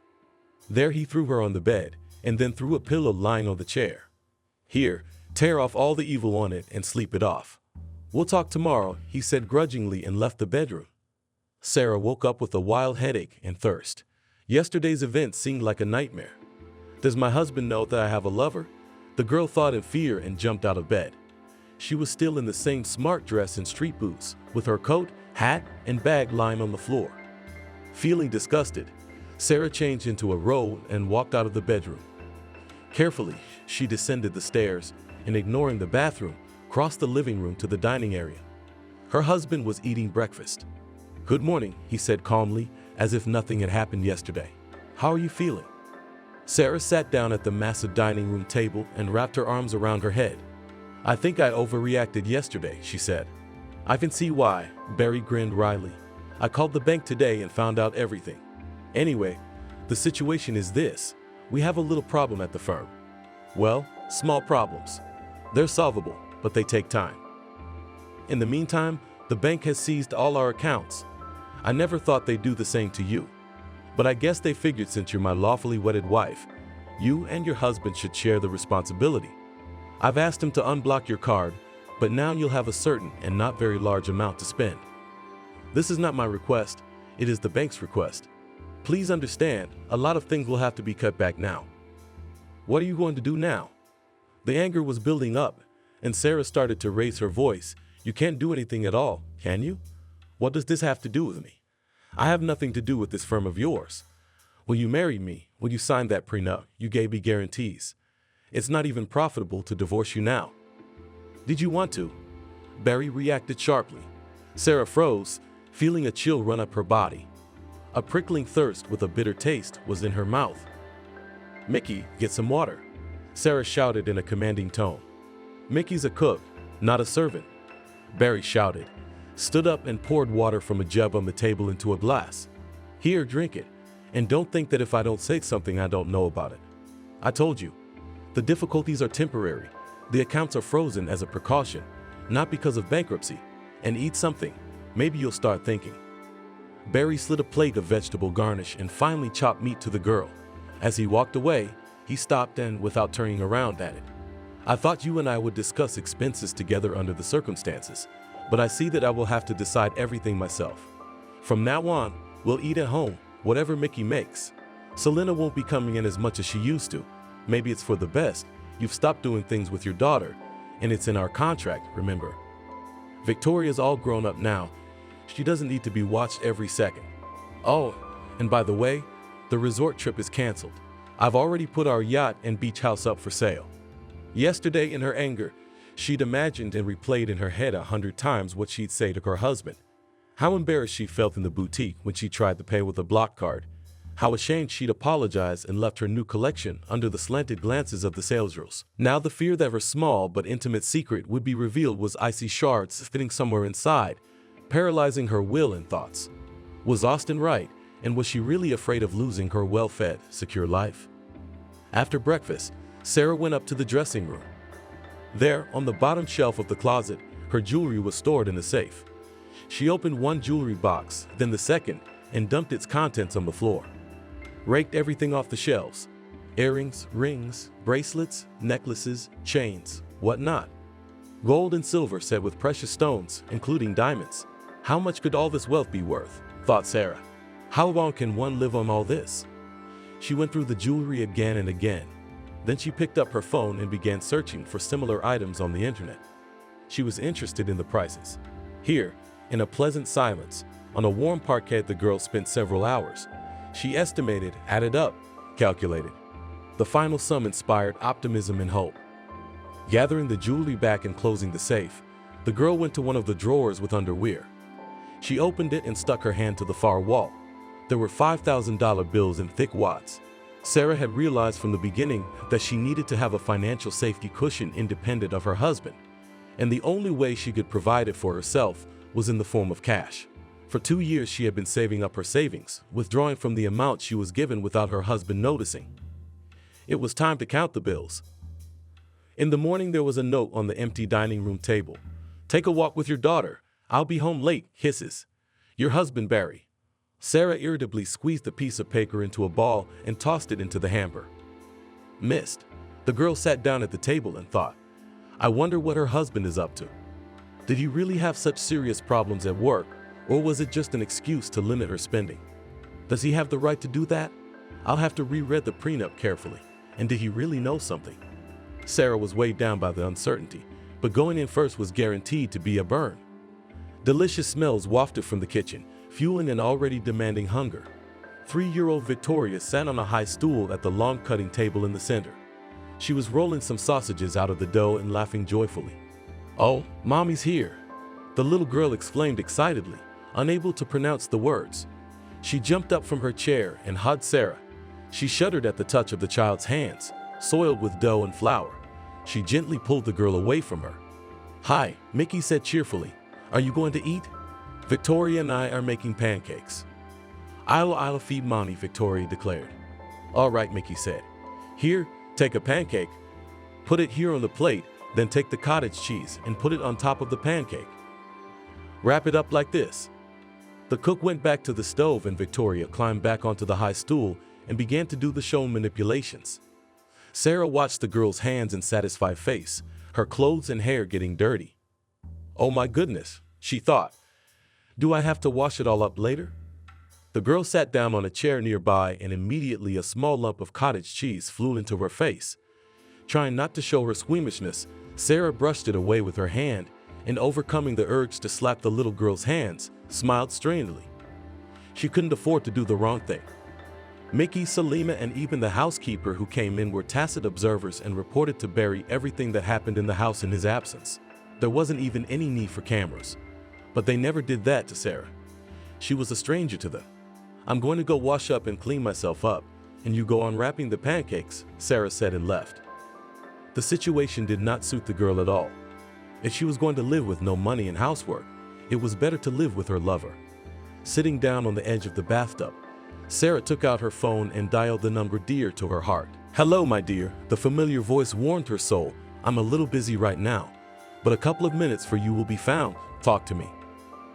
There he threw her on the bed and then threw a pillow lying on the chair. "Here, tear off all the evil on it and sleep it off. We'll talk tomorrow," he said grudgingly and left the bedroom. Sarah woke up with a wild headache and thirst. Yesterday's events seemed like a nightmare. "Does my husband know that I have a lover?" the girl thought in fear and jumped out of bed. She was still in the same smart dress and street boots, with her coat, hat, and bag lying on the floor. Feeling disgusted, Sarah changed into a robe and walked out of the bedroom. Carefully, she descended the stairs and, ignoring the bathroom, crossed the living room to the dining area. Her husband was eating breakfast. "Good morning," he said calmly, as if nothing had happened yesterday. "How are you feeling?" Sarah sat down at the massive dining room table and wrapped her arms around her head. "I think I overreacted yesterday," she said. "I can see why," Barry grinned wryly. "I called the bank today and found out everything. Anyway, the situation is this. We have a little problem at the firm. Well, small problems. They're solvable, but they take time. In the meantime, the bank has seized all our accounts. I never thought they'd do the same to you. But I guess they figured since you're my lawfully wedded wife, you and your husband should share the responsibility. I've asked him to unblock your card, but now you'll have a certain and not very large amount to spend. This is not my request, it is the bank's request. Please understand, a lot of things will have to be cut back now." "What are you going to do now?" The anger was building up, and Sarah started to raise her voice. "You can't do anything at all, can you? What does this have to do with me? I have nothing to do with this firm of yours. When you married me, when you signed that prenup, you gave me guarantees. It's not even profitable to divorce you now." "Did you want to?" Barry reacted sharply. Sarah froze, feeling a chill run up her body. A prickling thirst with a bitter taste was in her mouth. "Mickey, get some water," Sarah shouted in a commanding tone. "Mickey's a cook, not a servant," Barry shouted, stood up and poured water from a jug on the table into a glass. "Here, drink it, and don't think that if I don't say something I don't know about it. I told you, the difficulties are temporary. The accounts are frozen as a precaution, not because of bankruptcy. And eat something, maybe you'll start thinking." Barry slid a plate of vegetable garnish and finely chopped meat to the girl. As he walked away, he stopped and, without turning around, added, "I thought you and I would discuss expenses together under the circumstances, but I see that I will have to decide everything myself. From now on, we'll eat at home, whatever Mickey makes. Selena won't be coming in as much as she used to. Maybe it's for the best. You've stopped doing things with your daughter, and it's in our contract, remember. Victoria's all grown up now. She doesn't need to be watched every second. Oh, and by the way, the resort trip is canceled. I've already put our yacht and beach house up for sale." Yesterday, in her anger, she'd imagined and replayed in her head 100 times what she'd say to her husband. How embarrassed she felt in the boutique when she tried to pay with a block card. How ashamed she'd apologized and left her new collection under the slanted glances of the sales girls. Now the fear that her small but intimate secret would be revealed was icy shards fitting somewhere inside, paralyzing her will and thoughts. Was Austin right, and was she really afraid of losing her well-fed, secure life? After breakfast, Sarah went up to the dressing room. There, on the bottom shelf of the closet, her jewelry was stored in a safe. She opened one jewelry box, then the second, and dumped its contents on the floor. Raked everything off the shelves. Earrings, rings, bracelets, necklaces, chains, whatnot. Gold and silver set with precious stones, including diamonds. How much could all this wealth be worth? Thought Sarah. How long can one live on all this? She went through the jewelry again and again. Then she picked up her phone and began searching for similar items on the internet. She was interested in the prices. Here, in a pleasant silence, on a warm parquet, the girl spent several hours. She estimated, added up, calculated. The final sum inspired optimism and hope. Gathering the jewelry back and closing the safe, the girl went to one of the drawers with underwear. She opened it and stuck her hand to the far wall. There were $5,000 bills in thick wads. Sarah had realized from the beginning that she needed to have a financial safety cushion independent of her husband, and the only way she could provide it for herself was in the form of cash. For 2 years she had been saving up her savings, withdrawing from the amount she was given without her husband noticing. It was time to count the bills. In the morning there was a note on the empty dining room table. "Take a walk with your daughter. I'll be home late, hisses. Your husband, Barry." Sarah irritably squeezed the piece of paper into a ball and tossed it into the hamper. Missed. The girl sat down at the table and thought, I wonder what her husband is up to. Did he really have such serious problems at work, or was it just an excuse to limit her spending? Does he have the right to do that? I'll have to reread the prenup carefully. And did he really know something? Sarah was weighed down by the uncertainty, but going in first was guaranteed to be a burn. Delicious smells wafted from the kitchen, fueling an already demanding hunger. 3-year-old Victoria sat on a high stool at the long cutting table in the center. She was rolling some sausages out of the dough and laughing joyfully. "Oh, Mommy's here," the little girl exclaimed excitedly, unable to pronounce the words. She jumped up from her chair and hugged Sarah. She shuddered at the touch of the child's hands, soiled with dough and flour. She gently pulled the girl away from her. "Hi," Mickey said cheerfully. "Are you going to eat? Victoria and I are making pancakes." I'll feed Mommy," Victoria declared. "All right," Mickey said. "Here, take a pancake. Put it here on the plate, then take the cottage cheese and put it on top of the pancake. Wrap it up like this." The cook went back to the stove and Victoria climbed back onto the high stool and began to do the show manipulations. Sarah watched the girl's hands and satisfied face, her clothes and hair getting dirty. "Oh my goodness," she thought. "Do I have to wash it all up later?" The girl sat down on a chair nearby and immediately a small lump of cottage cheese flew into her face. Trying not to show her squeamishness, Sarah brushed it away with her hand and, overcoming the urge to slap the little girl's hands, smiled strangely. She couldn't afford to do the wrong thing. Mickey, Selena, and even the housekeeper who came in were tacit observers and reported to Barry everything that happened in the house in his absence. There wasn't even any need for cameras. But they never did that to Sarah. She was a stranger to them. "I'm going to go wash up and clean myself up, and you go on wrapping the pancakes," Sarah said and left. The situation did not suit the girl at all. If she was going to live with no money and housework, it was better to live with her lover. Sitting down on the edge of the bathtub, Sarah took out her phone and dialed the number dear to her heart. "Hello, my dear," the familiar voice warned her soul. "I'm a little busy right now, but a couple of minutes for you will be found. Talk to me."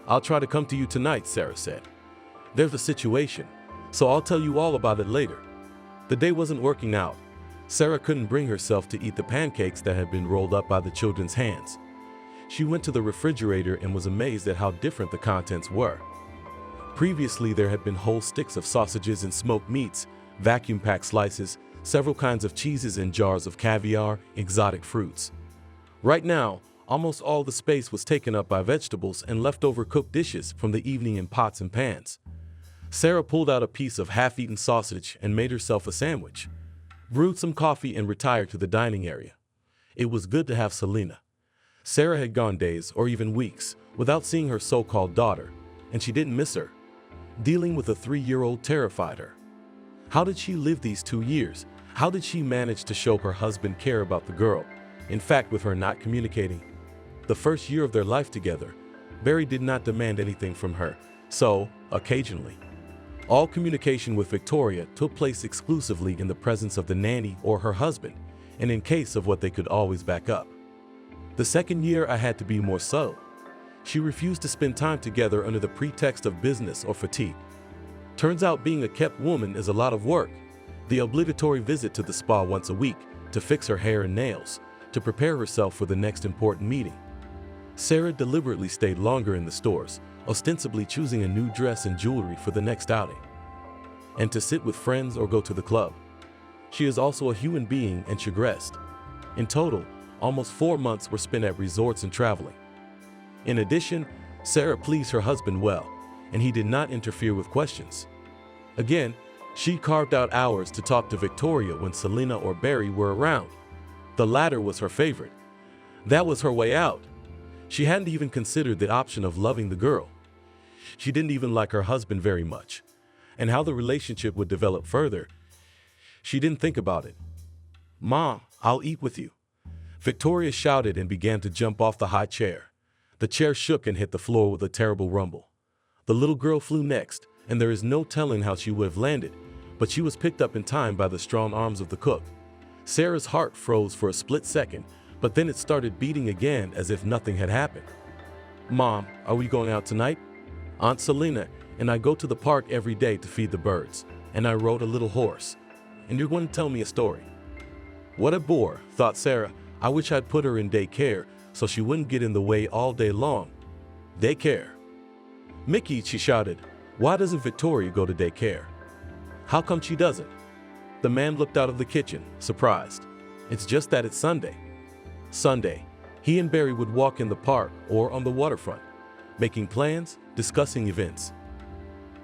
"I'll try to come to you tonight," Sarah said. "There's a situation, so I'll tell you all about it later." The day wasn't working out. Sarah couldn't bring herself to eat the pancakes that had been rolled up by the children's hands. She went to the refrigerator and was amazed at how different the contents were. Previously, there had been whole sticks of sausages and smoked meats, vacuum-packed slices, several kinds of cheeses and jars of caviar, exotic fruits. Right now, almost all the space was taken up by vegetables and leftover cooked dishes from the evening in pots and pans. Sarah pulled out a piece of half-eaten sausage and made herself a sandwich, brewed some coffee and retired to the dining area. It was good to have Selena. Sarah had gone days or even weeks without seeing her so-called daughter, and she didn't miss her. Dealing with a 3-year-old terrified her. How did she live these 2 years? How did she manage to show her husband care about the girl? In fact, with her not communicating. The first year of their life together, Barry did not demand anything from her, so, occasionally, all communication with Victoria took place exclusively in the presence of the nanny or her husband, and in case of what they could always back up. The second year, I had to be more subtle. She refused to spend time together under the pretext of business or fatigue. Turns out being a kept woman is a lot of work. The obligatory visit to the spa once a week to fix her hair and nails, to prepare herself for the next important meeting. Sarah deliberately stayed longer in the stores, ostensibly choosing a new dress and jewelry for the next outing, and to sit with friends or go to the club. She is also a human being and regressed. In total, almost 4 months were spent at resorts and traveling. In addition, Sarah pleased her husband well, and he did not interfere with questions. Again, she carved out hours to talk to Victoria when Selena or Barry were around. The latter was her favorite. That was her way out. She hadn't even considered the option of loving the girl. She didn't even like her husband very much, and how the relationship would develop further. She didn't think about it. "Mom, I'll eat with you." Victoria shouted and began to jump off the high chair. The chair shook and hit the floor with a terrible rumble. The little girl flew next, and there is no telling how she would have landed, but she was picked up in time by the strong arms of the cook. Sarah's heart froze for a split second, but then it started beating again as if nothing had happened. "Mom, are we going out tonight? Aunt Selena and I go to the park every day to feed the birds, and I rode a little horse. And you're going to tell me a story." What a bore, thought Sarah. I wish I'd put her in daycare so she wouldn't get in the way all day long. Daycare. "Mickey," she shouted, "why doesn't Victoria go to daycare?" "How come she doesn't?" The man looked out of the kitchen, surprised. "It's just that it's Sunday." Sunday, he and Barry would walk in the park or on the waterfront, making plans, discussing events.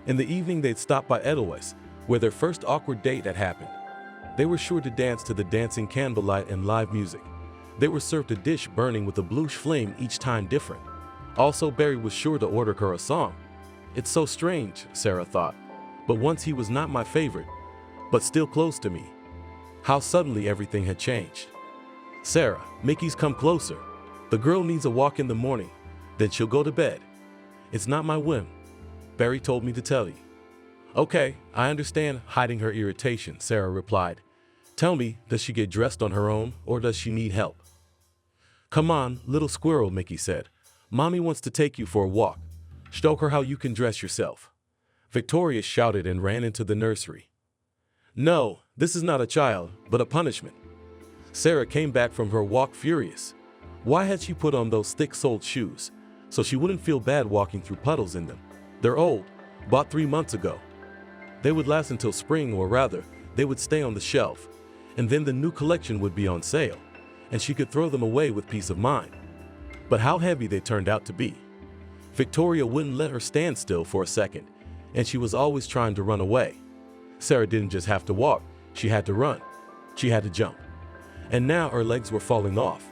In the evening, they'd stop by Edelweiss, where their first awkward date had happened. They were sure to dance to the dancing candlelight and live music. They were served a dish burning with a bluish flame each time different. Also, Barry was sure to order her a song. It's so strange, Sarah thought, but once he was not my favorite, but still close to me. How suddenly everything had changed. "Sarah, Mickey's come closer. The girl needs a walk in the morning, then she'll go to bed. It's not my whim. Barry told me to tell you." "Okay, I understand," hiding her irritation, Sarah replied. "Tell me, does she get dressed on her own, or does she need help?" "Come on, little squirrel," Mickey said. "Mommy wants to take you for a walk. Show her how you can dress yourself." Victoria shouted and ran into the nursery. No, this is not a child, but a punishment. Sarah came back from her walk furious. Why had she put on those thick-soled shoes? So she wouldn't feel bad walking through puddles in them. They're old, bought 3 months ago. They would last until spring, or rather, they would stay on the shelf, and then the new collection would be on sale, and she could throw them away with peace of mind. But how heavy they turned out to be. Victoria wouldn't let her stand still for a second, and she was always trying to run away. Sarah didn't just have to walk, she had to run. She had to jump. And now her legs were falling off.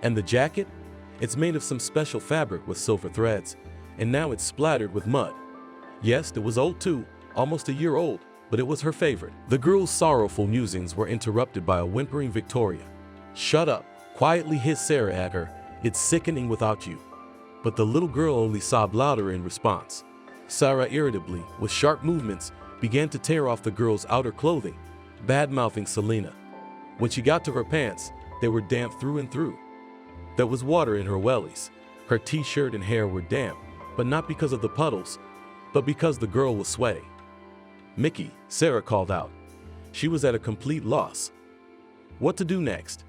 And the jacket? It's made of some special fabric with silver threads, and now it's splattered with mud. Yes, it was old too, almost a year old, but it was her favorite. The girl's sorrowful musings were interrupted by a whimpering Victoria. "Shut up," quietly hissed Sarah at her. "It's sickening without you." But the little girl only sobbed louder in response. Sarah irritably, with sharp movements, began to tear off the girl's outer clothing, bad-mouthing Selena. When she got to her pants, they were damp through and through. There was water in her wellies. Her t-shirt and hair were damp, but not because of the puddles, but because the girl was sweating. "Mickey," Sarah called out. She was at a complete loss. What to do next?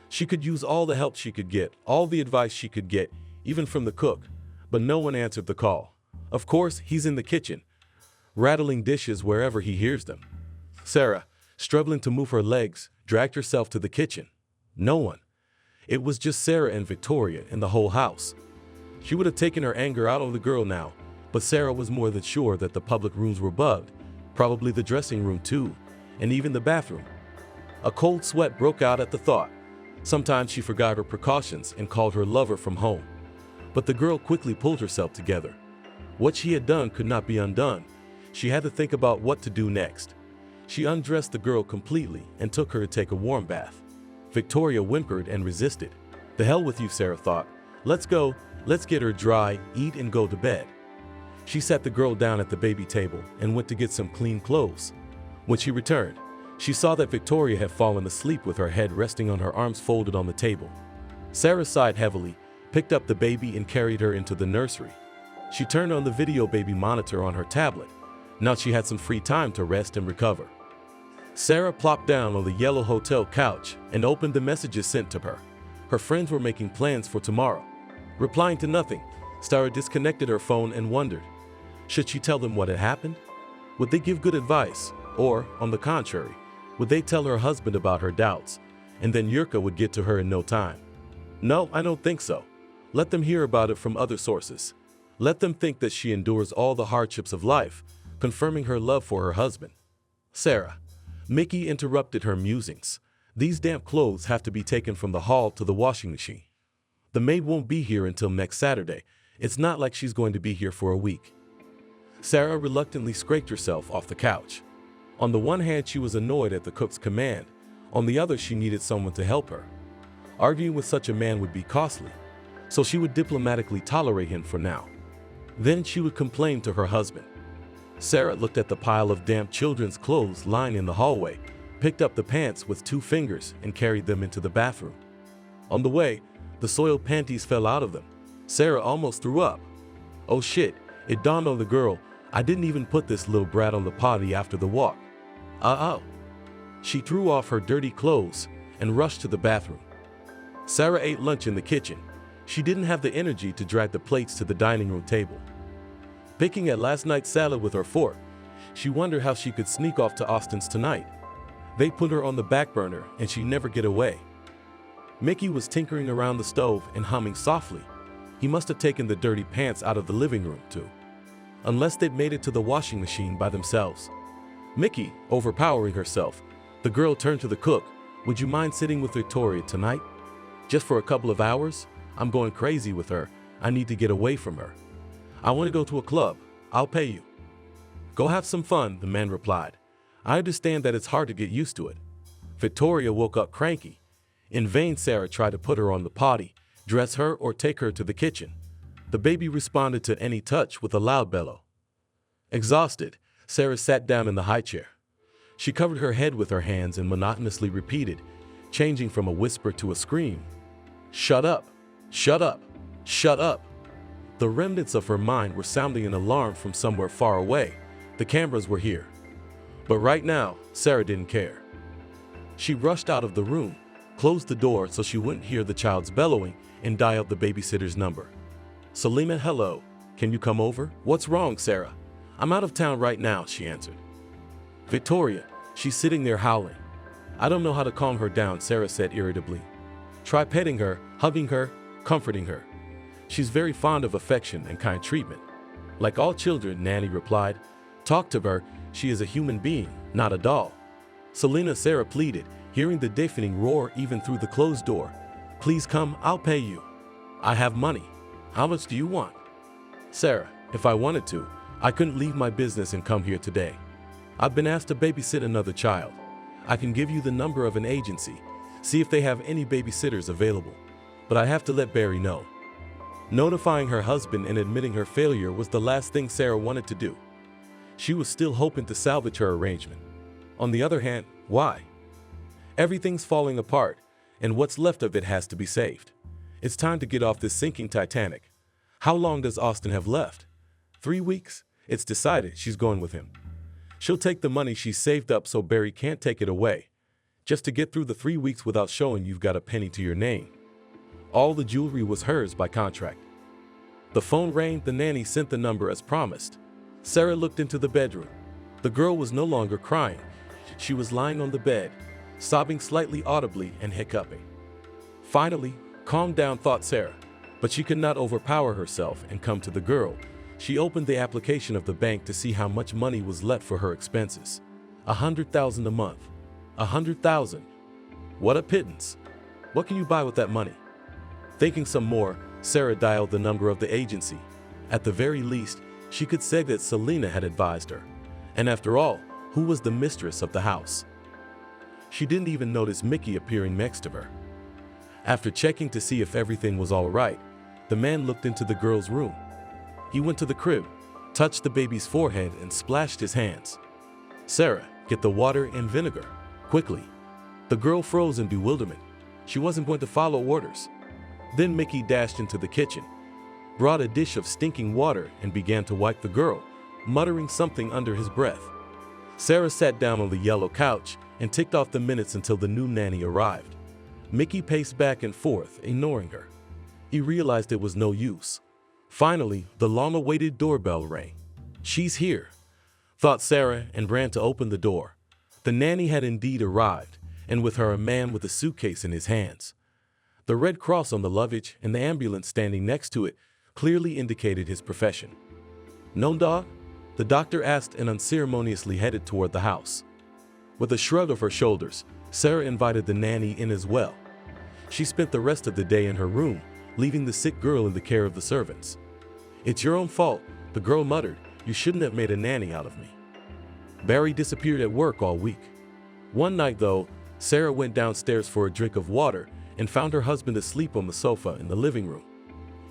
She could use all the help she could get, all the advice she could get, even from the cook, but no one answered the call. Of course, he's in the kitchen, rattling dishes wherever he hears them. Sarah, struggling to move her legs, dragged herself to the kitchen. No one. It was just Sarah and Victoria in the whole house. She would have taken her anger out on the girl now, but Sarah was more than sure that the public rooms were bugged, probably the dressing room too, and even the bathroom. A cold sweat broke out at the thought. Sometimes she forgot her precautions and called her lover from home. But the girl quickly pulled herself together. What she had done could not be undone. She had to think about what to do next. She undressed the girl completely and took her to take a warm bath. Victoria whimpered and resisted. "The hell with you," Sarah thought. "Let's go, let's get her dry, eat and go to bed." She sat the girl down at the baby table and went to get some clean clothes. When she returned, she saw that Victoria had fallen asleep with her head resting on her arms folded on the table. Sarah sighed heavily, picked up the baby and carried her into the nursery. She turned on the video baby monitor on her tablet. Now she had some free time to rest and recover. Sarah plopped down on the yellow hotel couch and opened the messages sent to her. Her friends were making plans for tomorrow. Replying to nothing, Sarah disconnected her phone and wondered, should she tell them what had happened? Would they give good advice? Or, on the contrary, would they tell her husband about her doubts, and then Yurka would get to her in no time? No, I don't think so. Let them hear about it from other sources. Let them think that she endures all the hardships of life, confirming her love for her husband. Sarah. Mickey interrupted her musings. These damp clothes have to be taken from the hall to the washing machine. The maid won't be here until next Saturday. It's not like she's going to be here for a week. Sarah reluctantly scraped herself off the couch. On the one hand, she was annoyed at the cook's command. On the other, she needed someone to help her. Arguing with such a man would be costly, so she would diplomatically tolerate him for now. Then she would complain to her husband. Sarah looked at the pile of damp children's clothes lying in the hallway, picked up the pants with 2 fingers and carried them into the bathroom. On the way, the soiled panties fell out of them. Sarah almost threw up. Oh shit, it dawned on the girl, I didn't even put this little brat on the potty after the walk. Uh-oh. She threw off her dirty clothes and rushed to the bathroom. Sarah ate lunch in the kitchen. She didn't have the energy to drag the plates to the dining room table. Picking at last night's salad with her fork, she wondered how she could sneak off to Austin's tonight. They put her on the back burner and she'd never get away. Mickey was tinkering around the stove and humming softly. He must have taken the dirty pants out of the living room too. Unless they'd made it to the washing machine by themselves. Mickey, overpowering herself, the girl turned to the cook. Would you mind sitting with Victoria tonight? Just for a couple of hours? I'm going crazy with her. I need to get away from her. I want to go to a club. I'll pay you. Go have some fun, the man replied. I understand that it's hard to get used to it. Victoria woke up cranky. In vain, Sarah tried to put her on the potty, dress her or take her to the kitchen. The baby responded to any touch with a loud bellow. Exhausted, Sarah sat down in the high chair. She covered her head with her hands and monotonously repeated, changing from a whisper to a scream. Shut up, shut up, shut up. The remnants of her mind were sounding an alarm from somewhere far away. The cameras were here. But right now, Sarah didn't care. She rushed out of the room, closed the door so she wouldn't hear the child's bellowing, and dialed the babysitter's number. Salima, hello. Can you come over? What's wrong, Sarah? I'm out of town right now, she answered. Victoria, she's sitting there howling. I don't know how to calm her down, Sarah said irritably. Try petting her, hugging her, comforting her. She's very fond of affection and kind treatment. Like all children, Nanny replied. Talk to her, She is a human being, not a doll. Selena, Sarah pleaded, hearing the deafening roar even through the closed door. Please come, I'll pay you. I have money. How much do you want? Sarah, if I wanted to, I couldn't leave my business and come here today. I've been asked to babysit another child. I can give you the number of an agency, see if they have any babysitters available. But I have to let Barry know. Notifying her husband and admitting her failure was the last thing Sarah wanted to do. She was still hoping to salvage her arrangement. On the other hand, why? Everything's falling apart, and what's left of it has to be saved. It's time to get off this sinking Titanic. How long does Austin have left? 3 weeks? It's decided she's going with him. She'll take the money she's saved up so Barry can't take it away, just to get through the 3 weeks without showing you've got a penny to your name. All the jewelry was hers by contract. The phone rang, the nanny sent the number as promised. Sarah looked into the bedroom. The girl was no longer crying. She was lying on the bed, sobbing slightly audibly and hiccuping. Finally, calm down, thought Sarah, but she could not overpower herself and come to the girl. She opened the application of the bank to see how much money was left for her expenses. $100,000 a month. $100,000. What a pittance. What can you buy with that money? Thinking some more, Sarah dialed the number of the agency. At the very least, she could say that Selena had advised her. And after all, who was the mistress of the house? She didn't even notice Mickey appearing next to her. After checking to see if everything was all right, the man looked into the girl's room. He went to the crib, touched the baby's forehead, and splashed his hands. Sarah, get the water and vinegar, quickly. The girl froze in bewilderment. She wasn't going to follow orders. Then Mickey dashed into the kitchen, brought a dish of stinking water, and began to wipe the girl, muttering something under his breath. Sarah sat down on the yellow couch and ticked off the minutes until the new nanny arrived. Mickey paced back and forth, ignoring her. He realized it was no use. Finally, the long-awaited doorbell rang. She's here, thought Sarah, and ran to open the door. The nanny had indeed arrived, and with her a man with a suitcase in his hands. The Red Cross on the luggage and the ambulance standing next to it clearly indicated his profession. No dog? The doctor asked and unceremoniously headed toward the house. With a shrug of her shoulders, Sarah invited the nanny in as well. She spent the rest of the day in her room, leaving the sick girl in the care of the servants. It's your own fault, the girl muttered. You shouldn't have made a nanny out of me. Barry disappeared at work all week. One night, though, Sarah went downstairs for a drink of water and found her husband asleep on the sofa in the living room.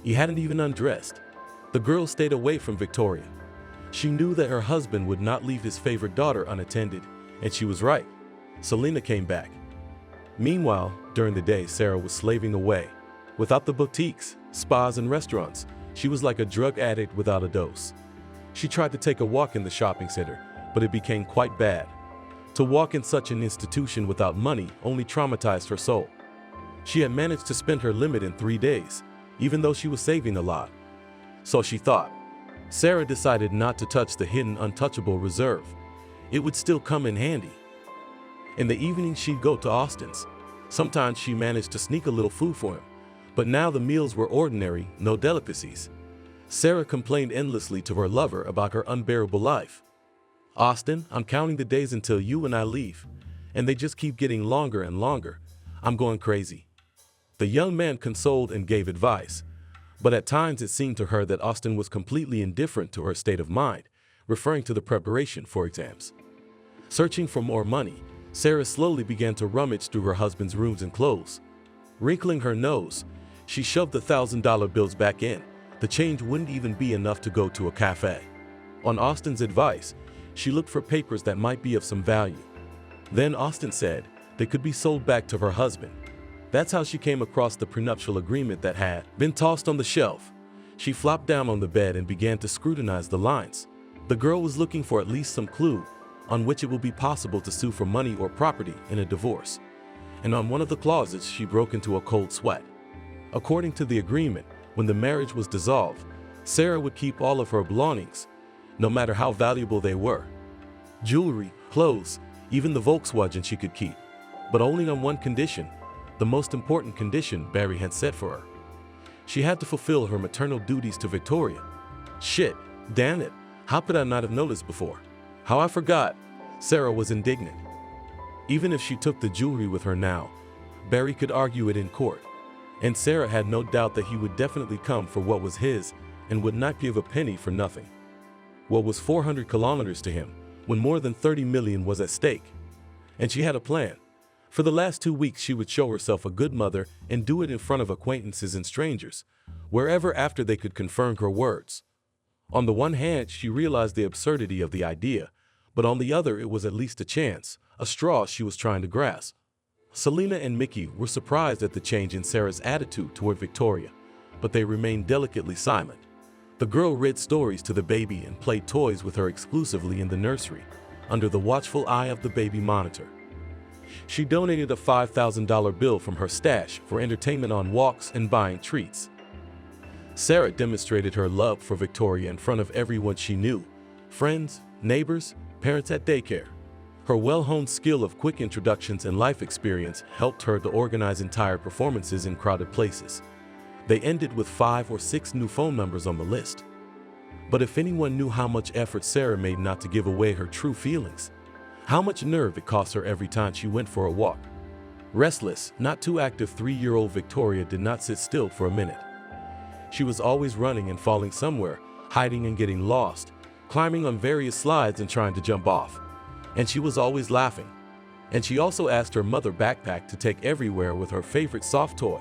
He hadn't even undressed. The girl stayed away from Victoria. She knew that her husband would not leave his favorite daughter unattended, and she was right. Selena came back. Meanwhile, during the day, Sarah was slaving away. Without the boutiques, spas, and restaurants, she was like a drug addict without a dose. She tried to take a walk in the shopping center, but it became quite bad. To walk in such an institution without money only traumatized her soul. She had managed to spend her limit in 3 days, even though she was saving a lot. So she thought. Sarah decided not to touch the hidden untouchable reserve. It would still come in handy. In the evening, she'd go to Austin's. Sometimes she managed to sneak a little food for him, but now the meals were ordinary, no delicacies. Sarah complained endlessly to her lover about her unbearable life. Austin, I'm counting the days until you and I leave, and they just keep getting longer and longer. I'm going crazy. The young man consoled and gave advice, but at times it seemed to her that Austin was completely indifferent to her state of mind, referring to the preparation for exams. Searching for more money, Sarah slowly began to rummage through her husband's rooms and clothes. Wrinkling her nose, she shoved the $1,000 bills back in. The change wouldn't even be enough to go to a cafe. On Austin's advice, she looked for papers that might be of some value. Then Austin said they could be sold back to her husband. That's how she came across the prenuptial agreement that had been tossed on the shelf. She flopped down on the bed and began to scrutinize the lines. The girl was looking for at least some clue on which it would be possible to sue for money or property in a divorce. And on one of the clauses, she broke into a cold sweat. According to the agreement, when the marriage was dissolved, Sarah would keep all of her belongings, no matter how valuable they were. Jewelry, clothes, even the Volkswagen she could keep, but only on one condition, the most important condition Barry had set for her. She had to fulfill her maternal duties to Victoria. Shit, damn it, how could I not have noticed before? How I forgot. Sarah was indignant. Even if she took the jewelry with her now, Barry could argue it in court, and Sarah had no doubt that he would definitely come for what was his and would not give a penny for nothing. What was 400 kilometers to him when more than 30 million was at stake? And she had a plan. For the last 2 weeks, she would show herself a good mother and do it in front of acquaintances and strangers, wherever after they could confirm her words. On the one hand, she realized the absurdity of the idea, but on the other, it was at least a chance, a straw she was trying to grasp. Selena and Mickey were surprised at the change in Sarah's attitude toward Victoria, but they remained delicately silent. The girl read stories to the baby and played toys with her exclusively in the nursery, under the watchful eye of the baby monitor. She donated a $5,000 bill from her stash for entertainment on walks and buying treats. Sarah demonstrated her love for Victoria in front of everyone she knew, friends, neighbors, parents at daycare. Her well-honed skill of quick introductions and life experience helped her to organize entire performances in crowded places. They ended with 5 or 6 new phone numbers on the list. But if anyone knew how much effort Sarah made not to give away her true feelings, how much nerve it cost her every time she went for a walk. Restless, not too active 3-year-old Victoria did not sit still for a minute. She was always running and falling somewhere, hiding and getting lost, climbing on various slides and trying to jump off. And she was always laughing. And she also asked her mother backpack to take everywhere with her favorite soft toy.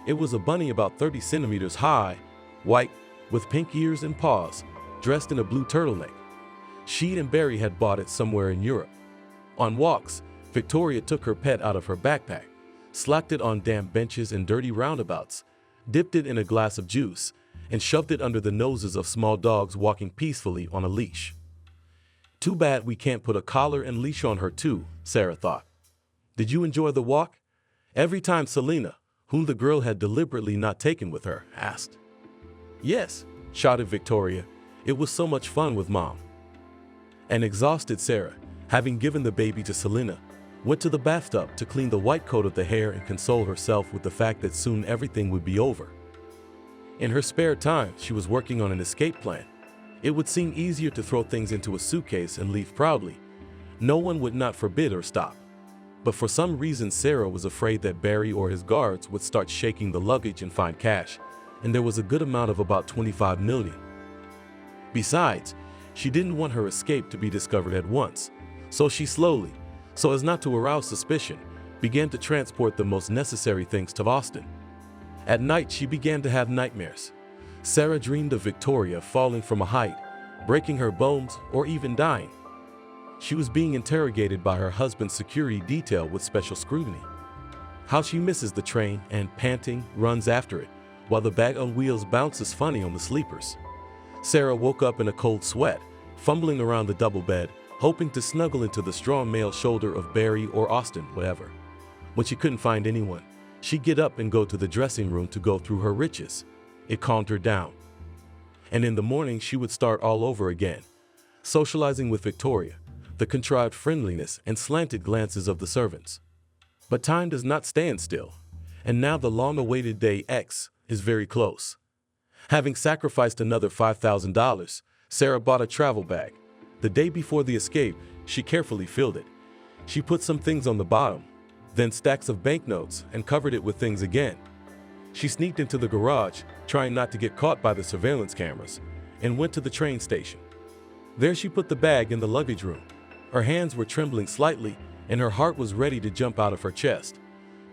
It was a bunny about 30 centimeters high, white, with pink ears and paws, dressed in a blue turtleneck. She and Barry had bought it somewhere in Europe. On walks, Victoria took her pet out of her backpack, slacked it on damp benches and dirty roundabouts, dipped it in a glass of juice, and shoved it under the noses of small dogs walking peacefully on a leash. Too bad we can't put a collar and leash on her too, Sarah thought. Did you enjoy the walk? Every time Selena, whom the girl had deliberately not taken with her, asked. Yes, shouted Victoria. It was so much fun with Mom. An exhausted Sarah, having given the baby to Selena, went to the bathtub to clean the white coat of the hair and console herself with the fact that soon everything would be over. In her spare time, she was working on an escape plan. It would seem easier to throw things into a suitcase and leave proudly. No one would not forbid or stop. But for some reason, Sarah was afraid that Barry or his guards would start shaking the luggage and find cash, and there was a good amount of about 25 million. Besides, she didn't want her escape to be discovered at once, so she slowly, so as not to arouse suspicion, began to transport the most necessary things to Boston. At night, she began to have nightmares. Sarah dreamed of Victoria falling from a height, breaking her bones, or even dying. She was being interrogated by her husband's security detail with special scrutiny. How she misses the train and, panting, runs after it, while the bag on wheels bounces funny on the sleepers. Sarah woke up in a cold sweat, fumbling around the double bed, hoping to snuggle into the strong male shoulder of Barry or Austin, whatever. When she couldn't find anyone, she'd get up and go to the dressing room to go through her riches. It calmed her down. And in the morning, she would start all over again, socializing with Victoria, the contrived friendliness and slanted glances of the servants. But time does not stand still, and now the long-awaited day X is very close. Having sacrificed another $5,000, Sarah bought a travel bag. The day before the escape, she carefully filled it. She put some things on the bottom, then stacks of banknotes, and covered it with things again. She sneaked into the garage, trying not to get caught by the surveillance cameras, and went to the train station. There she put the bag in the luggage room. Her hands were trembling slightly, and her heart was ready to jump out of her chest.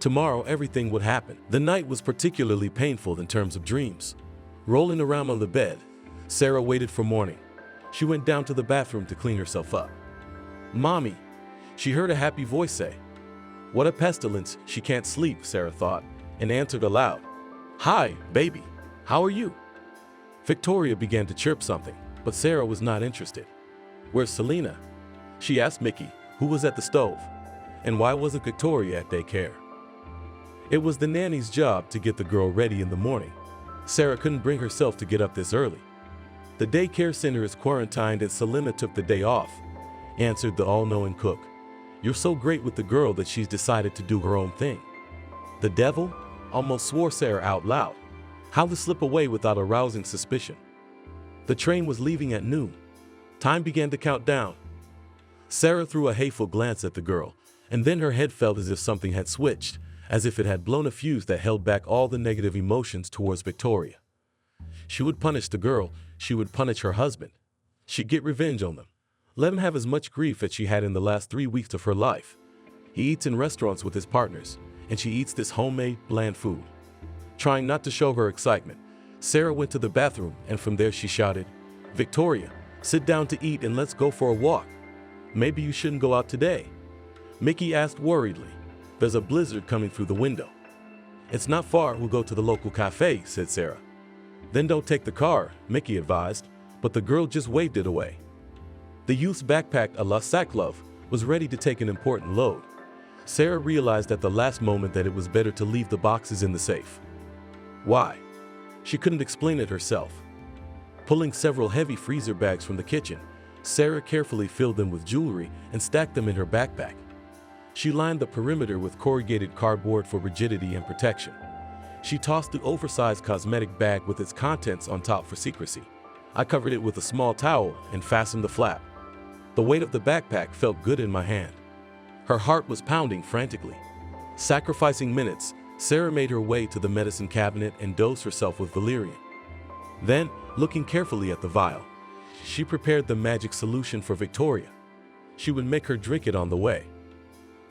Tomorrow, everything would happen. The night was particularly painful in terms of dreams. Rolling around on the bed, Sarah waited for morning. She went down to the bathroom to clean herself up. "Mommy," she heard a happy voice say. What a pestilence, she can't sleep, Sarah thought, and answered aloud. "Hi, baby, how are you?" Victoria began to chirp something, but Sarah was not interested. "Where's Selena?" she asked Mickey, who was at the stove. And why wasn't Victoria at daycare? It was the nanny's job to get the girl ready in the morning. Sarah couldn't bring herself to get up this early. "The daycare center is quarantined and Selena took the day off," answered the all-knowing cook. "You're so great with the girl that she's decided to do her own thing." "The devil?" almost swore Sarah out loud. How to slip away without arousing suspicion. The train was leaving at noon. Time began to count down. Sarah threw a hateful glance at the girl, and then her head felt as if something had switched, as if it had blown a fuse that held back all the negative emotions towards Victoria. She would punish the girl, she would punish her husband. She'd get revenge on them. Let him have as much grief as she had in the last 3 weeks of her life. He eats in restaurants with his partners, and she eats this homemade, bland food. Trying not to show her excitement, Sarah went to the bathroom, and from there she shouted, "Victoria, sit down to eat and let's go for a walk. Maybe you shouldn't go out today." Mickey asked worriedly. "There's a blizzard coming through the window." "It's not far, we'll go to the local cafe," said Sarah. "Then don't take the car," Mickey advised, but the girl just waved it away. The youth's backpack, a la Saklov, was ready to take an important load. Sarah realized at the last moment that it was better to leave the boxes in the safe. Why? She couldn't explain it herself. Pulling several heavy freezer bags from the kitchen, Sarah carefully filled them with jewelry and stacked them in her backpack. She lined the perimeter with corrugated cardboard for rigidity and protection. She tossed the oversized cosmetic bag with its contents on top for secrecy. I covered it with a small towel and fastened the flap. The weight of the backpack felt good in my hand. Her heart was pounding frantically. Sacrificing minutes, Sarah made her way to the medicine cabinet and dosed herself with valerian. Then, looking carefully at the vial, she prepared the magic solution for Victoria. She would make her drink it on the way.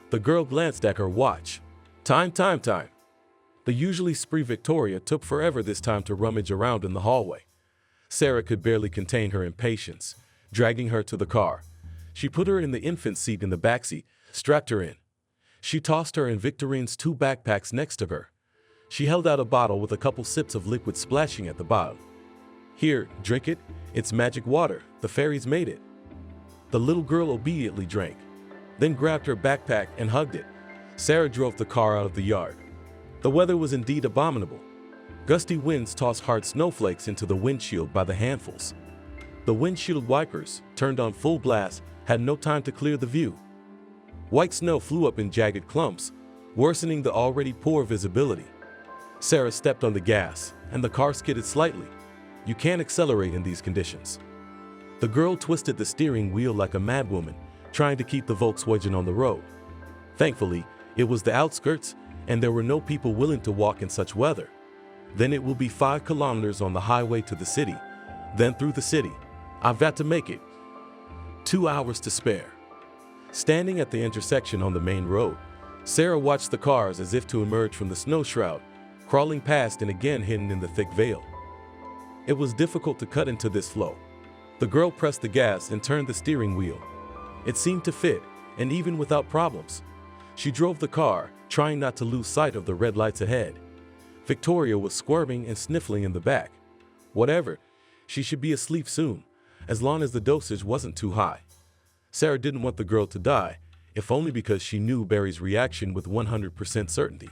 The girl glanced at her watch. Time. The usually spree Victoria took forever this time to rummage around in the hallway. Sarah could barely contain her impatience, dragging her to the car. She put her in the infant seat in the backseat, strapped her in. She tossed her in Victorine's 2 backpacks next to her. She held out a bottle with a couple sips of liquid splashing at the bottom. "Here, drink it. It's magic water. The fairies made it." The little girl obediently drank, then grabbed her backpack and hugged it. Sarah drove the car out of the yard. The weather was indeed abominable. Gusty winds tossed hard snowflakes into the windshield by the handfuls. The windshield wipers, turned on full blast, had no time to clear the view. White snow flew up in jagged clumps, worsening the already poor visibility. Sarah stepped on the gas, and the car skidded slightly. You can't accelerate in these conditions. The girl twisted the steering wheel like a madwoman, trying to keep the Volkswagen on the road. Thankfully, it was the outskirts, and there were no people willing to walk in such weather. Then it will be 5 kilometers on the highway to the city, then through the city. I've got to make it. 2 hours to spare. Standing at the intersection on the main road, Sarah watched the cars as if to emerge from the snow shroud, crawling past and again hidden in the thick veil. It was difficult to cut into this flow. The girl pressed the gas and turned the steering wheel. It seemed to fit, and even without problems. She drove the car, trying not to lose sight of the red lights ahead. Victoria was squirming and sniffling in the back. Whatever, she should be asleep soon, as long as the dosage wasn't too high. Sarah didn't want the girl to die, if only because she knew Barry's reaction with 100% certainty.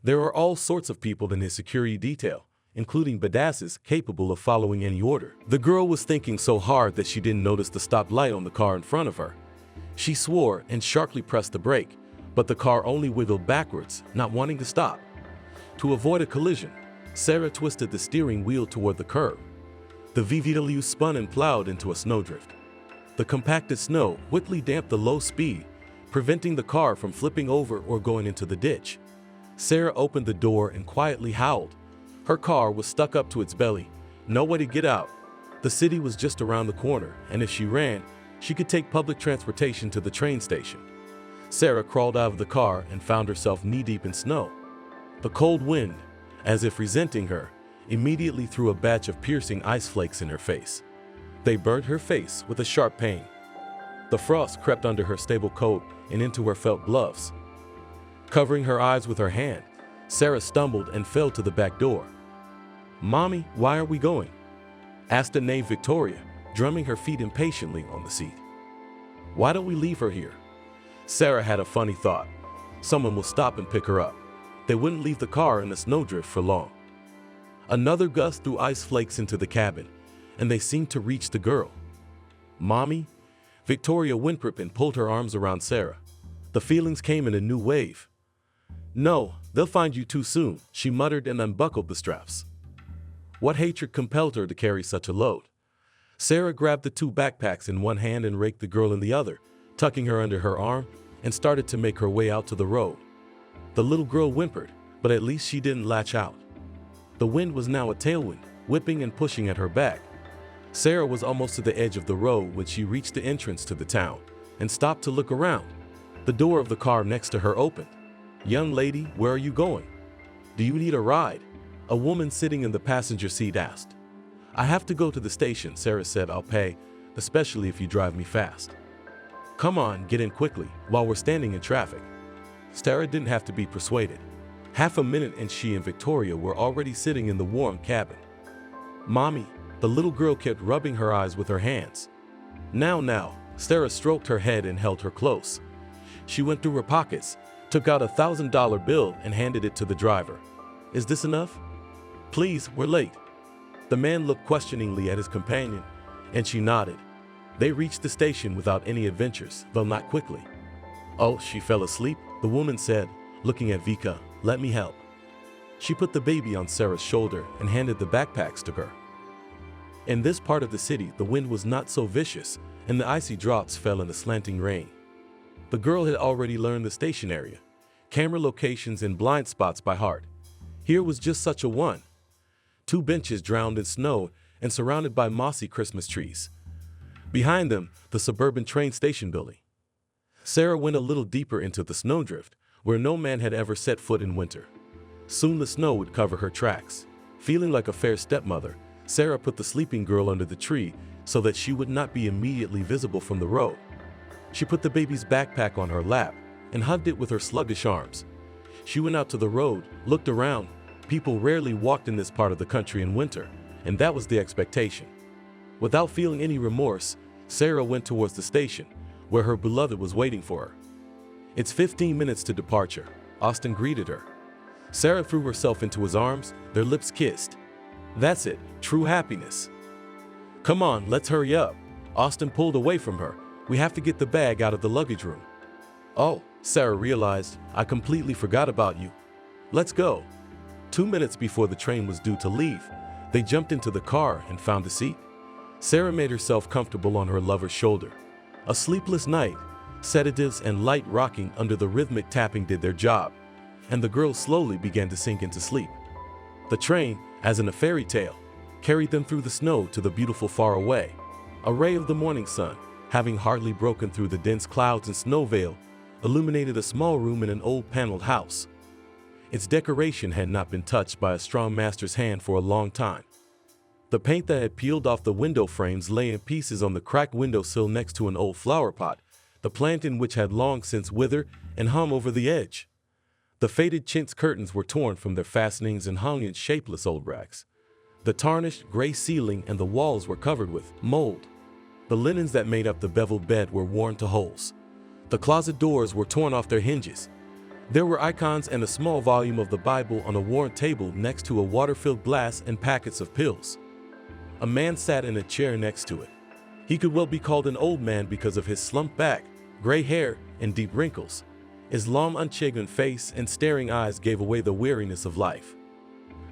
There are all sorts of people in his security detail, including badasses capable of following any order. The girl was thinking so hard that she didn't notice the stopped light on the car in front of her. She swore and sharply pressed the brake, but the car only wiggled backwards, not wanting to stop. To avoid a collision, Sarah twisted the steering wheel toward the curb. The VW spun and plowed into a snowdrift. The compacted snow quickly damped the low speed, preventing the car from flipping over or going into the ditch. Sarah opened the door and quietly howled. Her car was stuck up to its belly. No way to get out. The city was just around the corner, and if she ran, she could take public transportation to the train station. Sarah crawled out of the car and found herself knee-deep in snow. The cold wind, as if resenting her, immediately threw a batch of piercing ice flakes in her face. They burned her face with a sharp pain. The frost crept under her stable coat and into her felt gloves. Covering her eyes with her hand, Sarah stumbled and fell to the back door. "Mommy, why are we going?" asked a knave Victoria, drumming her feet impatiently on the seat. "Why don't we leave her here?" Sarah had a funny thought. Someone will stop and pick her up. They wouldn't leave the car in a snowdrift for long. Another gust threw ice flakes into the cabin, and they seemed to reach the girl. "Mommy?" Victoria whimpered and pulled her arms around Sarah. The feelings came in a new wave. "No, they'll find you too soon," she muttered and unbuckled the straps. What hatred compelled her to carry such a load? Sarah grabbed the two backpacks in one hand and raked the girl in the other, tucking her under her arm, and started to make her way out to the road. The little girl whimpered, but at least she didn't latch out. The wind was now a tailwind, whipping and pushing at her back. Sarah was almost to the edge of the road when she reached the entrance to the town and stopped to look around. The door of the car next to her opened. "Young lady, where are you going? Do you need a ride?" A woman sitting in the passenger seat asked. "I have to go to the station," Sarah said. "I'll pay, especially if you drive me fast." "Come on, get in quickly, while we're standing in traffic." Sarah didn't have to be persuaded. Half a minute and she and Victoria were already sitting in the warm cabin. "Mommy," the little girl kept rubbing her eyes with her hands. Now, Sarah stroked her head and held her close. She went through her pockets, took out a $1,000 bill and handed it to the driver. "Is this enough?" "Please, we're late." The man looked questioningly at his companion, and she nodded. They reached the station without any adventures, though not quickly. "Oh, she fell asleep," the woman said, looking at Vika. "Let me help." She put the baby on Sarah's shoulder and handed the backpacks to her. In this part of the city, the wind was not so vicious, and the icy drops fell in the slanting rain. The girl had already learned the station area, camera locations and blind spots by heart. Here was just such a one. 2 benches drowned in snow and surrounded by mossy Christmas trees. Behind them, the suburban train station building. Sarah went a little deeper into the snowdrift, where no man had ever set foot in winter. Soon the snow would cover her tracks. Feeling like a fair stepmother, Sarah put the sleeping girl under the tree so that she would not be immediately visible from the road. She put the baby's backpack on her lap and hugged it with her sluggish arms. She went out to the road, looked around. People rarely walked in this part of the country in winter, and that was the expectation. Without feeling any remorse, Sarah went towards the station, where her beloved was waiting for her. "It's 15 minutes to departure," Austin greeted her. Sarah threw herself into his arms, their lips kissed. That's it, true happiness. "Come on, let's hurry up." Austin pulled away from her. "We have to get the bag out of the luggage room." "Oh," Sarah realized, "I completely forgot about you. Let's go." 2 minutes before the train was due to leave, they jumped into the car and found a seat. Sarah made herself comfortable on her lover's shoulder. A sleepless night, sedatives and light rocking under the rhythmic tapping did their job, and the girl slowly began to sink into sleep. The train, as in a fairy tale, carried them through the snow to the beautiful far away. A ray of the morning sun, having hardly broken through the dense clouds and snow veil, illuminated a small room in an old paneled house. Its decoration had not been touched by a strong master's hand for a long time. The paint that had peeled off the window frames lay in pieces on the cracked windowsill next to an old flower pot, the plant in which had long since withered and hung over the edge. The faded chintz curtains were torn from their fastenings and hung in shapeless old racks. The tarnished gray ceiling and the walls were covered with mold. The linens that made up the beveled bed were worn to holes. The closet doors were torn off their hinges. There were icons and a small volume of the Bible on a worn table next to a water-filled glass and packets of pills. A man sat in a chair next to it. He could well be called an old man because of his slumped back, gray hair, and deep wrinkles. His long, unshaven face and staring eyes gave away the weariness of life.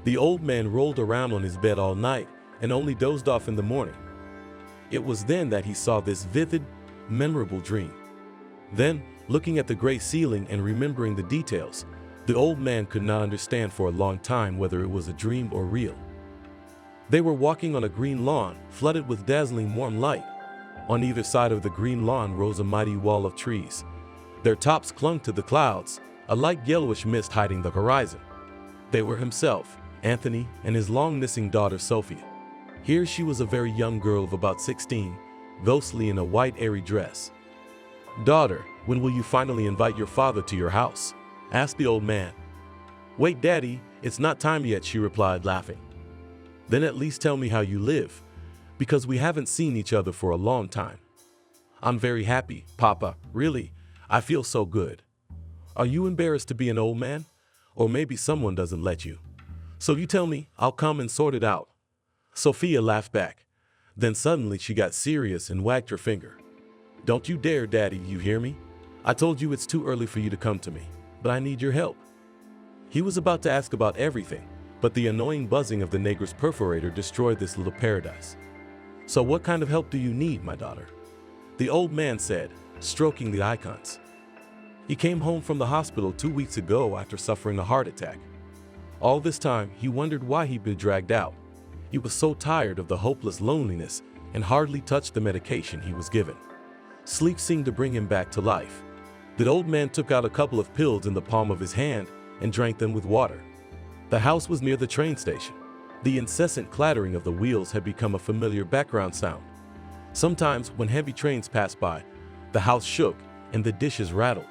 The old man rolled around on his bed all night and only dozed off in the morning. It was then that he saw this vivid, memorable dream. Then, looking at the gray ceiling and remembering the details, the old man could not understand for a long time whether it was a dream or real. They were walking on a green lawn, flooded with dazzling warm light. On either side of the green lawn rose a mighty wall of trees. Their tops clung to the clouds, a light yellowish mist hiding the horizon. They were himself, Anthony, and his long-missing daughter Sophia. Here she was a very young girl of about 16, ghostly in a white airy dress. "Daughter, when will you finally invite your father to your house?" asked the old man. "Wait, Daddy, it's not time yet," she replied, laughing. "Then at least tell me how you live, because we haven't seen each other for a long time." "I'm very happy, Papa, really. I feel so good." "Are you embarrassed to be an old man? Or maybe someone doesn't let you. So you tell me, I'll come and sort it out." Sophia laughed back. Then suddenly she got serious and wagged her finger. "Don't you dare, Daddy, you hear me? I told you it's too early for you to come to me, but I need your help." He was about to ask about everything, but the annoying buzzing of the Neger's perforator destroyed this little paradise. "So what kind of help do you need, my daughter?" The old man said, stroking the icons. He came home from the hospital 2 weeks ago after suffering a heart attack. All this time, he wondered why he'd been dragged out. He was so tired of the hopeless loneliness and hardly touched the medication he was given. Sleep seemed to bring him back to life. The old man took out a couple of pills in the palm of his hand and drank them with water. The house was near the train station. The incessant clattering of the wheels had become a familiar background sound. Sometimes, when heavy trains passed by, the house shook and the dishes rattled.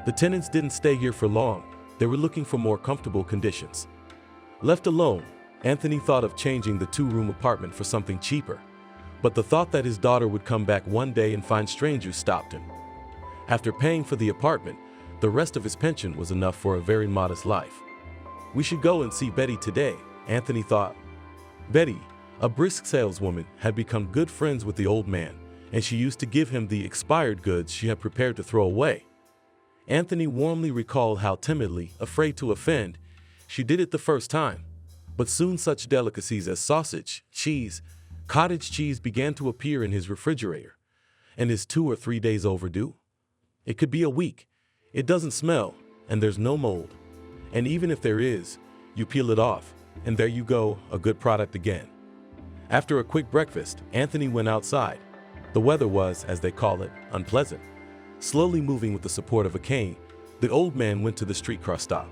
The tenants didn't stay here for long. They were looking for more comfortable conditions. Left alone, Anthony thought of changing the two-room apartment for something cheaper. But the thought that his daughter would come back one day and find strangers stopped him. After paying for the apartment, the rest of his pension was enough for a very modest life. We should go and see Betty today, Anthony thought. Betty, a brisk saleswoman, had become good friends with the old man, and she used to give him the expired goods she had prepared to throw away. Anthony warmly recalled how timidly, afraid to offend, she did it the first time. But soon such delicacies as sausage, cheese, cottage cheese began to appear in his refrigerator. And is 2 or 3 days overdue? It could be a week. It doesn't smell, and there's no mold. And even if there is, you peel it off, and there you go, a good product again. After a quick breakfast, Anthony went outside. The weather was, as they call it, unpleasant. Slowly moving with the support of a cane, the old man went to the streetcar stop.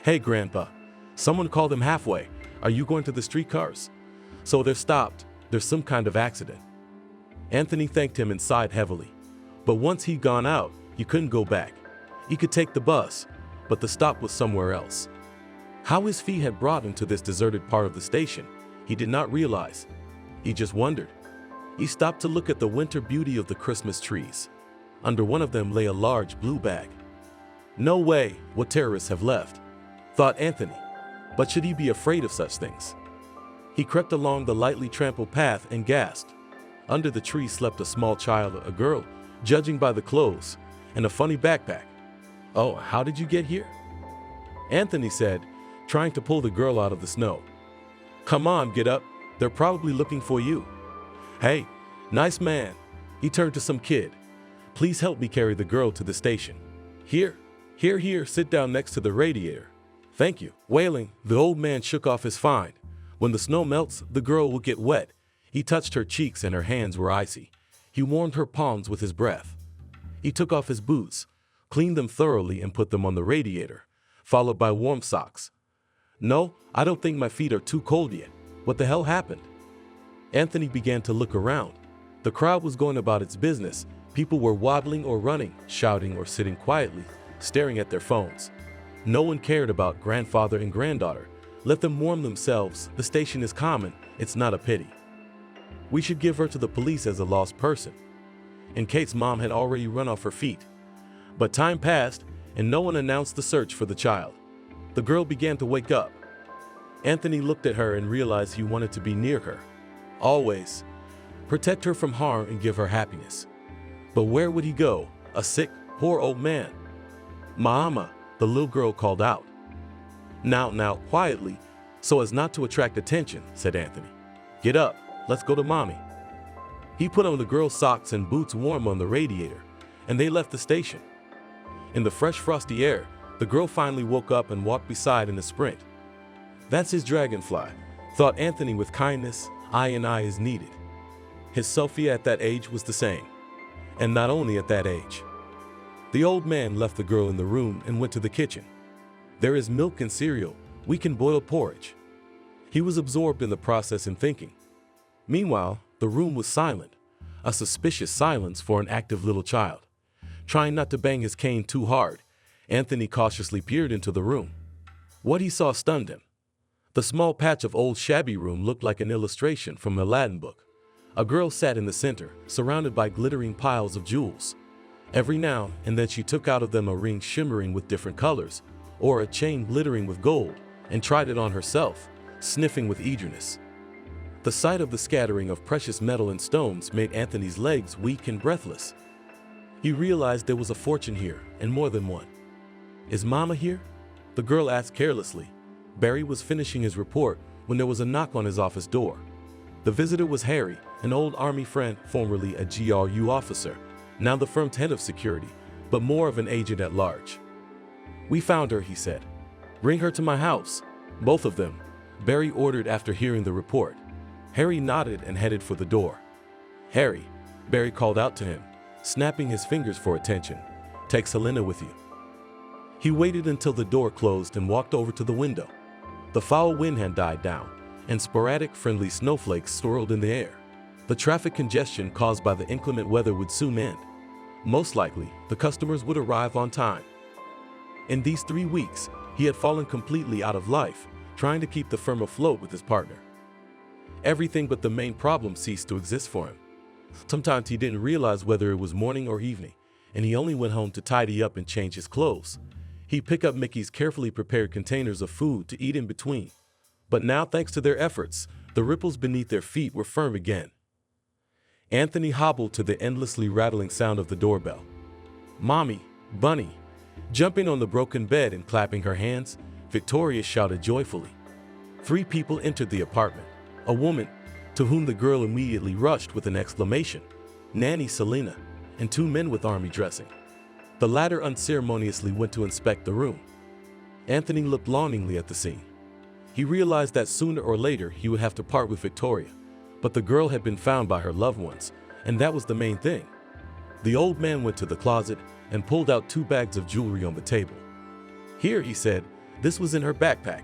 "Hey, Grandpa, someone called him halfway. Are you going to the streetcars?" "So they're stopped. There's some kind of accident." Anthony thanked him and sighed heavily. But once he'd gone out, he couldn't go back. He could take the bus, but the stop was somewhere else. How his feet had brought him to this deserted part of the station, he did not realize. He just wondered. He stopped to look at the winter beauty of the Christmas trees. Under one of them lay a large blue bag. No way, what terrorists have left, thought Anthony. But should he be afraid of such things? He crept along the lightly trampled path and gasped. Under the tree slept a small child, a girl, judging by the clothes, and a funny backpack. "Oh, how did you get here?" Anthony said, trying to pull the girl out of the snow. "Come on, get up. They're probably looking for you." "Hey, nice man." He turned to some kid. "Please help me carry the girl to the station." Here, sit down next to the radiator." "Thank you." Wailing, the old man shook off his find. When the snow melts, the girl will get wet. He touched her cheeks and her hands were icy. He warmed her palms with his breath. He took off his boots, cleaned them thoroughly and put them on the radiator, followed by warm socks. "No, I don't think my feet are too cold yet. What the hell happened?" Anthony began to look around. The crowd was going about its business. People were waddling or running, shouting or sitting quietly, staring at their phones. No one cared about grandfather and granddaughter. Let them warm themselves. The station is common. It's not a pity. We should give her to the police as a lost person. And Kate's mom had already run off her feet. But time passed, and no one announced the search for the child. The girl began to wake up. Anthony looked at her and realized he wanted to be near her. Always. Protect her from harm and give her happiness. But where would he go? A sick, poor old man. "Mama," the little girl called out. Now, quietly, so as not to attract attention," said Anthony. "Get up, let's go to mommy." He put on the girl's socks and boots warm on the radiator, and they left the station. In the fresh frosty air, the girl finally woke up and walked beside in a sprint. That's his dragonfly, thought Anthony with kindness. Eye and eye is needed. His Sophia at that age was the same. And not only at that age. The old man left the girl in the room and went to the kitchen. "There is milk and cereal. We can boil porridge." He was absorbed in the process and thinking. Meanwhile, the room was silent, a suspicious silence for an active little child. Trying not to bang his cane too hard, Anthony cautiously peered into the room. What he saw stunned him. The small patch of old shabby room looked like an illustration from an Aladdin book. A girl sat in the center, surrounded by glittering piles of jewels. Every now and then she took out of them a ring shimmering with different colors, or a chain glittering with gold, and tried it on herself, sniffing with eagerness. The sight of the scattering of precious metal and stones made Anthony's legs weak and breathless. He realized there was a fortune here, and more than one. "Is Mama here?" the girl asked carelessly. Barry was finishing his report when there was a knock on his office door. The visitor was Harry, an old Army friend, formerly a GRU officer, now the firm's head of security, but more of an agent at large. "We found her," he said. "Bring her to my house." "Both of them," Barry ordered after hearing the report. Harry nodded and headed for the door. "Harry," Barry called out to him, snapping his fingers for attention, "take Selena with you." He waited until the door closed and walked over to the window. The foul wind had died down, and sporadic friendly snowflakes swirled in the air. The traffic congestion caused by the inclement weather would soon end. Most likely, the customers would arrive on time. In these 3 weeks, he had fallen completely out of life, trying to keep the firm afloat with his partner. Everything but the main problem ceased to exist for him. Sometimes he didn't realize whether it was morning or evening, and he only went home to tidy up and change his clothes. He'd pick up Mickey's carefully prepared containers of food to eat in between. But now, thanks to their efforts, the ripples beneath their feet were firm again. Anthony hobbled to the endlessly rattling sound of the doorbell. "Mommy, Bunny!" Jumping on the broken bed and clapping her hands, Victoria shouted joyfully. 3 people entered the apartment. A woman, to whom the girl immediately rushed with an exclamation, Nanny Selena, and 2 men with army dressing. The latter unceremoniously went to inspect the room. Anthony looked longingly at the scene. He realized that sooner or later he would have to part with Victoria, but the girl had been found by her loved ones, and that was the main thing. The old man went to the closet and pulled out 2 bags of jewelry on the table. "Here," he said, "this was in her backpack."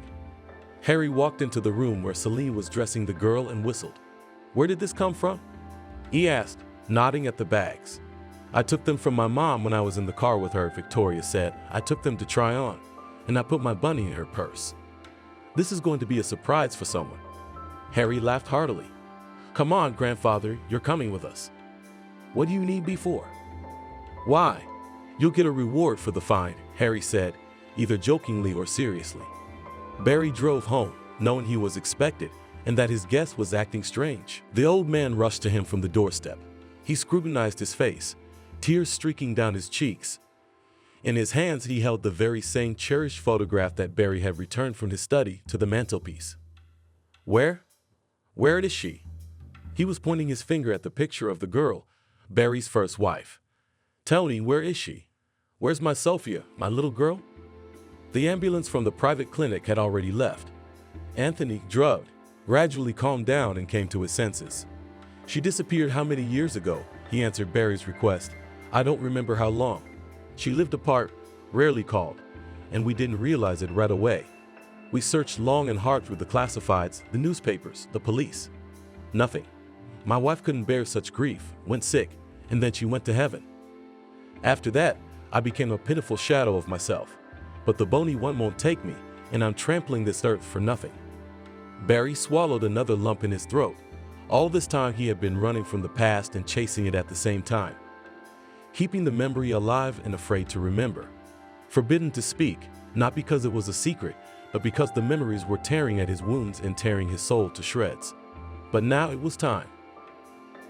Harry walked into the room where Celine was dressing the girl and whistled. "Where did this come from?" he asked, nodding at the bags. "I took them from my mom when I was in the car with her," Victoria said. "I took them to try on, and I put my bunny in her purse. This is going to be a surprise for someone." Harry laughed heartily. "Come on, grandfather, you're coming with us." "What do you need me for?" "Why, you'll get a reward for the find," Harry said, either jokingly or seriously. Barry drove home, knowing he was expected and that his guest was acting strange. The old man rushed to him from the doorstep. He scrutinized his face, tears streaking down his cheeks. In his hands, he held the very same cherished photograph that Barry had returned from his study to the mantelpiece. Where is she?" He was pointing his finger at the picture of the girl, Barry's first wife. "Tell me, where is she? Where's my Sophia, my little girl?" The ambulance from the private clinic had already left. Anthony, drugged, gradually calmed down and came to his senses. "She disappeared how many years ago?" he answered Barry's request. "I don't remember how long. She lived apart, rarely called, and we didn't realize it right away. We searched long and hard through the classifieds, the newspapers, the police. Nothing. My wife couldn't bear such grief, went sick, and then she went to heaven. After that, I became a pitiful shadow of myself. But the bony one won't take me, and I'm trampling this earth for nothing." Barry swallowed another lump in his throat. All this time he had been running from the past and chasing it at the same time. Keeping the memory alive and afraid to remember. Forbidden to speak, not because it was a secret, but because the memories were tearing at his wounds and tearing his soul to shreds. But now it was time.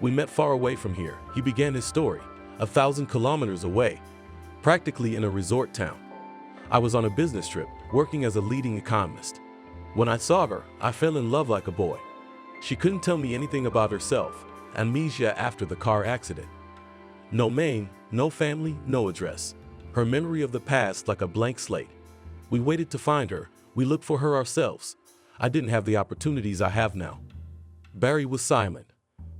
"We met far away from here," he began his story, 1,000 kilometers away, practically in a resort town. "I was on a business trip, working as a leading economist. When I saw her, I fell in love like a boy. She couldn't tell me anything about herself, amnesia after the car accident. No name, no family, no address. Her memory of the past like a blank slate. We waited to find her, we looked for her ourselves. I didn't have the opportunities I have now." Barry was silent.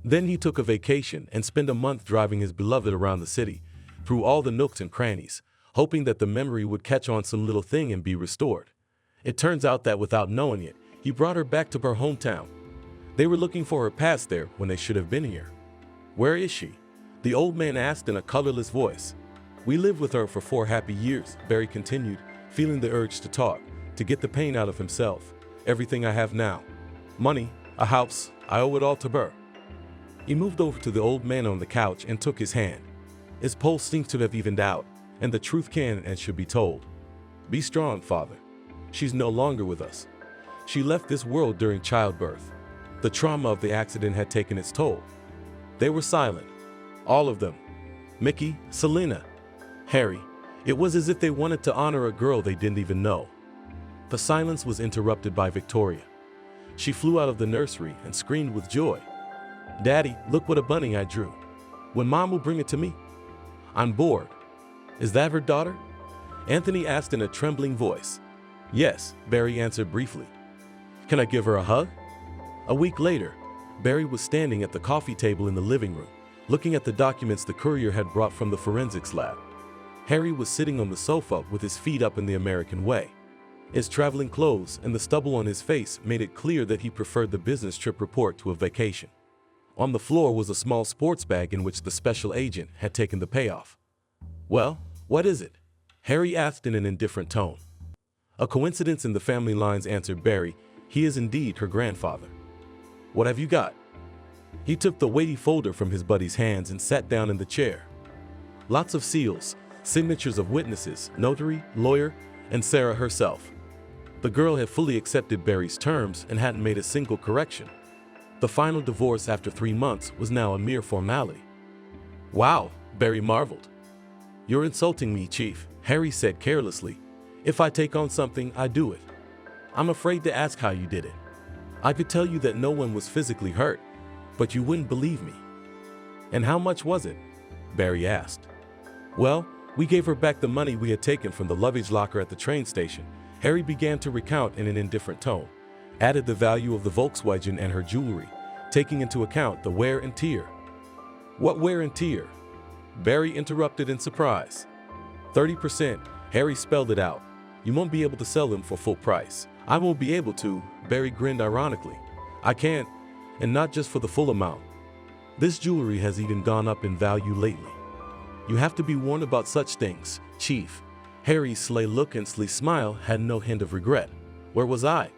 Then he took a vacation and spent a month driving his beloved around the city, through all the nooks and crannies, hoping that the memory would catch on some little thing and be restored. It turns out that without knowing it, he brought her back to her hometown. They were looking for her past there when they should have been here. "Where is she?" the old man asked in a colorless voice. "We lived with her for 4 happy years," Barry continued, feeling the urge to talk, to get the pain out of himself. "Everything I have now. Money, a house, I owe it all to her." He moved over to the old man on the couch and took his hand. His pulse seems to have evened out, and the truth can and should be told. "Be strong, father. She's no longer with us. She left this world during childbirth. The trauma of the accident had taken its toll." They were silent. All of them. Mickey, Selena, Harry. It was as if they wanted to honor a girl they didn't even know. The silence was interrupted by Victoria. She flew out of the nursery and screamed with joy. "Daddy, look what a bunny I drew. When Mom will bring it to me?" "I'm bored." "Is that her daughter?" Anthony asked in a trembling voice. "Yes," Barry answered briefly. "Can I give her a hug?" A week later, Barry was standing at the coffee table in the living room, looking at the documents the courier had brought from the forensics lab. Harry was sitting on the sofa with his feet up in the American way. His traveling clothes and the stubble on his face made it clear that he preferred the business trip report to a vacation. On the floor was a small sports bag in which the special agent had taken the payoff. "Well, what is it?" Harry asked in an indifferent tone. "A coincidence in the family lines," answered Barry. "He is indeed her grandfather." "What have you got?" He took the weighty folder from his buddy's hands and sat down in the chair. Lots of seals, signatures of witnesses, notary, lawyer, and Sarah herself. The girl had fully accepted Barry's terms and hadn't made a single correction. The final divorce after 3 months was now a mere formality. "Wow," Barry marveled. "You're insulting me, Chief," Harry said carelessly. "If I take on something, I do it. I'm afraid to ask how you did it. I could tell you that no one was physically hurt, but you wouldn't believe me." "And how much was it?" Barry asked. "Well, we gave her back the money we had taken from the luggage locker at the train station." Harry began to recount in an indifferent tone, added the value of the Volkswagen and her jewelry, taking into account the wear and tear. "What wear and tear?" Barry interrupted in surprise. 30%, Harry spelled it out. "You won't be able to sell them for full price." "I won't be able to," Barry grinned ironically. "I can't, and not just for the full amount. This jewelry has even gone up in value lately. You have to be warned about such things, Chief." Harry's sly look and sly smile had no hint of regret. "Where was I?"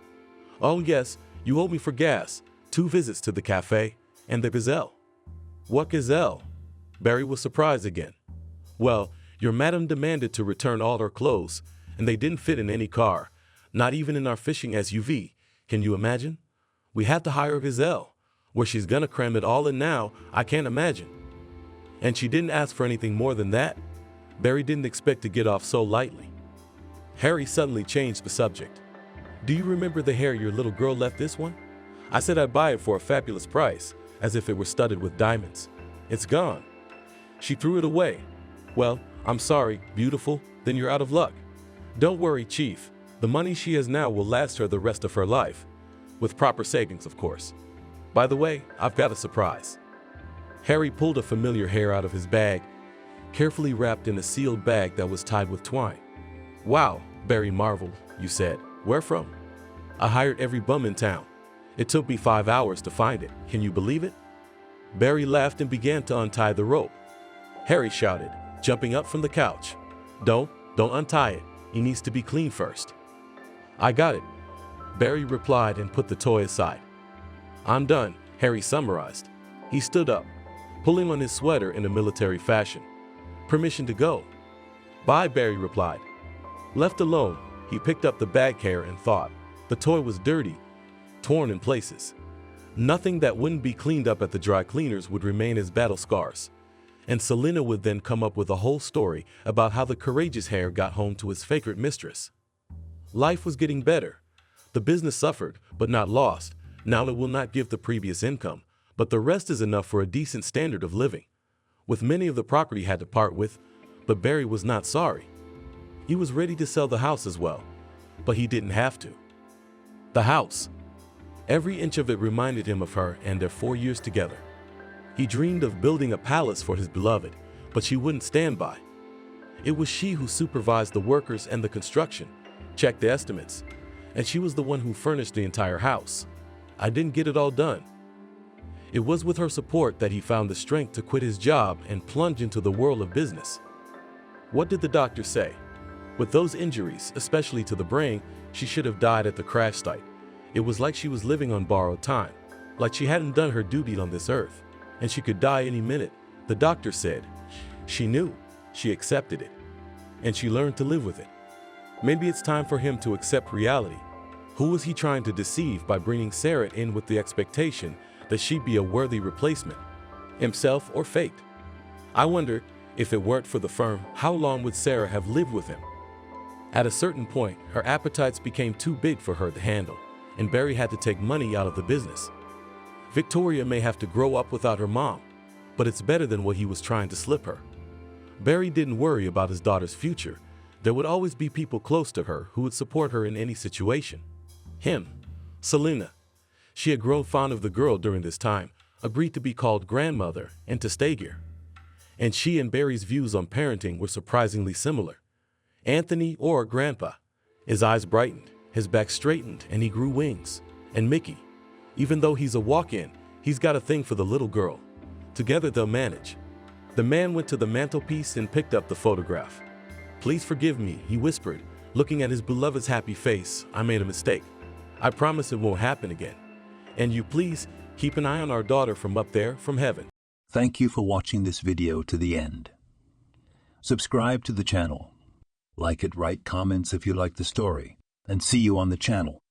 "Oh yes, you owed me for gas, 2 visits to the cafe, and the gazelle." "What gazelle?" Barry was surprised again. "Well, your madam demanded to return all her clothes, and they didn't fit in any car, not even in our fishing SUV. Can you imagine? We had to hire a gazelle. Where she's gonna cram it all in now, I can't imagine." "And she didn't ask for anything more than that?" Barry didn't expect to get off so lightly. Harry suddenly changed the subject. "Do you remember the hair your little girl left this one? I said I'd buy it for a fabulous price, as if it were studded with diamonds. It's gone. She threw it away. Well, I'm sorry, beautiful, then you're out of luck. Don't worry, Chief. The money she has now will last her the rest of her life. With proper savings, of course. By the way, I've got a surprise." Harry pulled a familiar hair out of his bag, carefully wrapped in a sealed bag that was tied with twine. "Wow," Barry marveled. "You said, where from?" "I hired every bum in town. It took me 5 hours to find it. Can you believe it?" Barry laughed and began to untie the rope. Harry shouted, jumping up from the couch. Don't untie it. It needs to be clean first." "I got it," Barry replied and put the toy aside. "I'm done," Harry summarized. He stood up, pulling on his sweater in a military fashion. "Permission to go." "Bye," Barry replied. Left alone, he picked up the bag hair and thought. The toy was dirty, torn in places. Nothing that wouldn't be cleaned up at the dry cleaners would remain as battle scars. And Selena would then come up with a whole story about how the courageous hare got home to his favorite mistress. Life was getting better. The business suffered, but not lost. Now it will not give the previous income, but the rest is enough for a decent standard of living. With many of the property had to part with, but Barry was not sorry. He was ready to sell the house as well, but he didn't have to. The house. Every inch of it reminded him of her and their 4 years together. He dreamed of building a palace for his beloved, but she wouldn't stand by. It was she who supervised the workers and the construction, checked the estimates, and she was the one who furnished the entire house. I didn't get it all done. It was with her support that he found the strength to quit his job and plunge into the world of business. What did the doctor say? With those injuries, especially to the brain, she should have died at the crash site. It was like she was living on borrowed time, like she hadn't done her duty on this earth, and she could die any minute. The doctor said. She knew, she accepted it, and she learned to live with it. Maybe it's time for him to accept reality. Who was he trying to deceive by bringing Sarah in with the expectation that she'd be a worthy replacement? Himself or fate? I wonder, if it weren't for the firm, how long would Sarah have lived with him? At a certain point, her appetites became too big for her to handle, and Barry had to take money out of the business. Victoria may have to grow up without her mom, but it's better than what he was trying to slip her. Barry didn't worry about his daughter's future. There would always be people close to her who would support her in any situation. Selena. She had grown fond of the girl during this time, agreed to be called grandmother and to stay here. And she and Barry's views on parenting were surprisingly similar. Anthony, or Grandpa, his eyes brightened, his back straightened, and he grew wings. And Mickey, even though he's a walk-in, he's got a thing for the little girl. Together they'll manage. The man went to the mantelpiece and picked up the photograph. "Please forgive me," he whispered, looking at his beloved's happy face. "I made a mistake. I promise it won't happen again. And you please keep an eye on our daughter from up there, from heaven." Thank you for watching this video to the end. Subscribe to the channel. Like it, write comments if you like the story, and see you on the channel.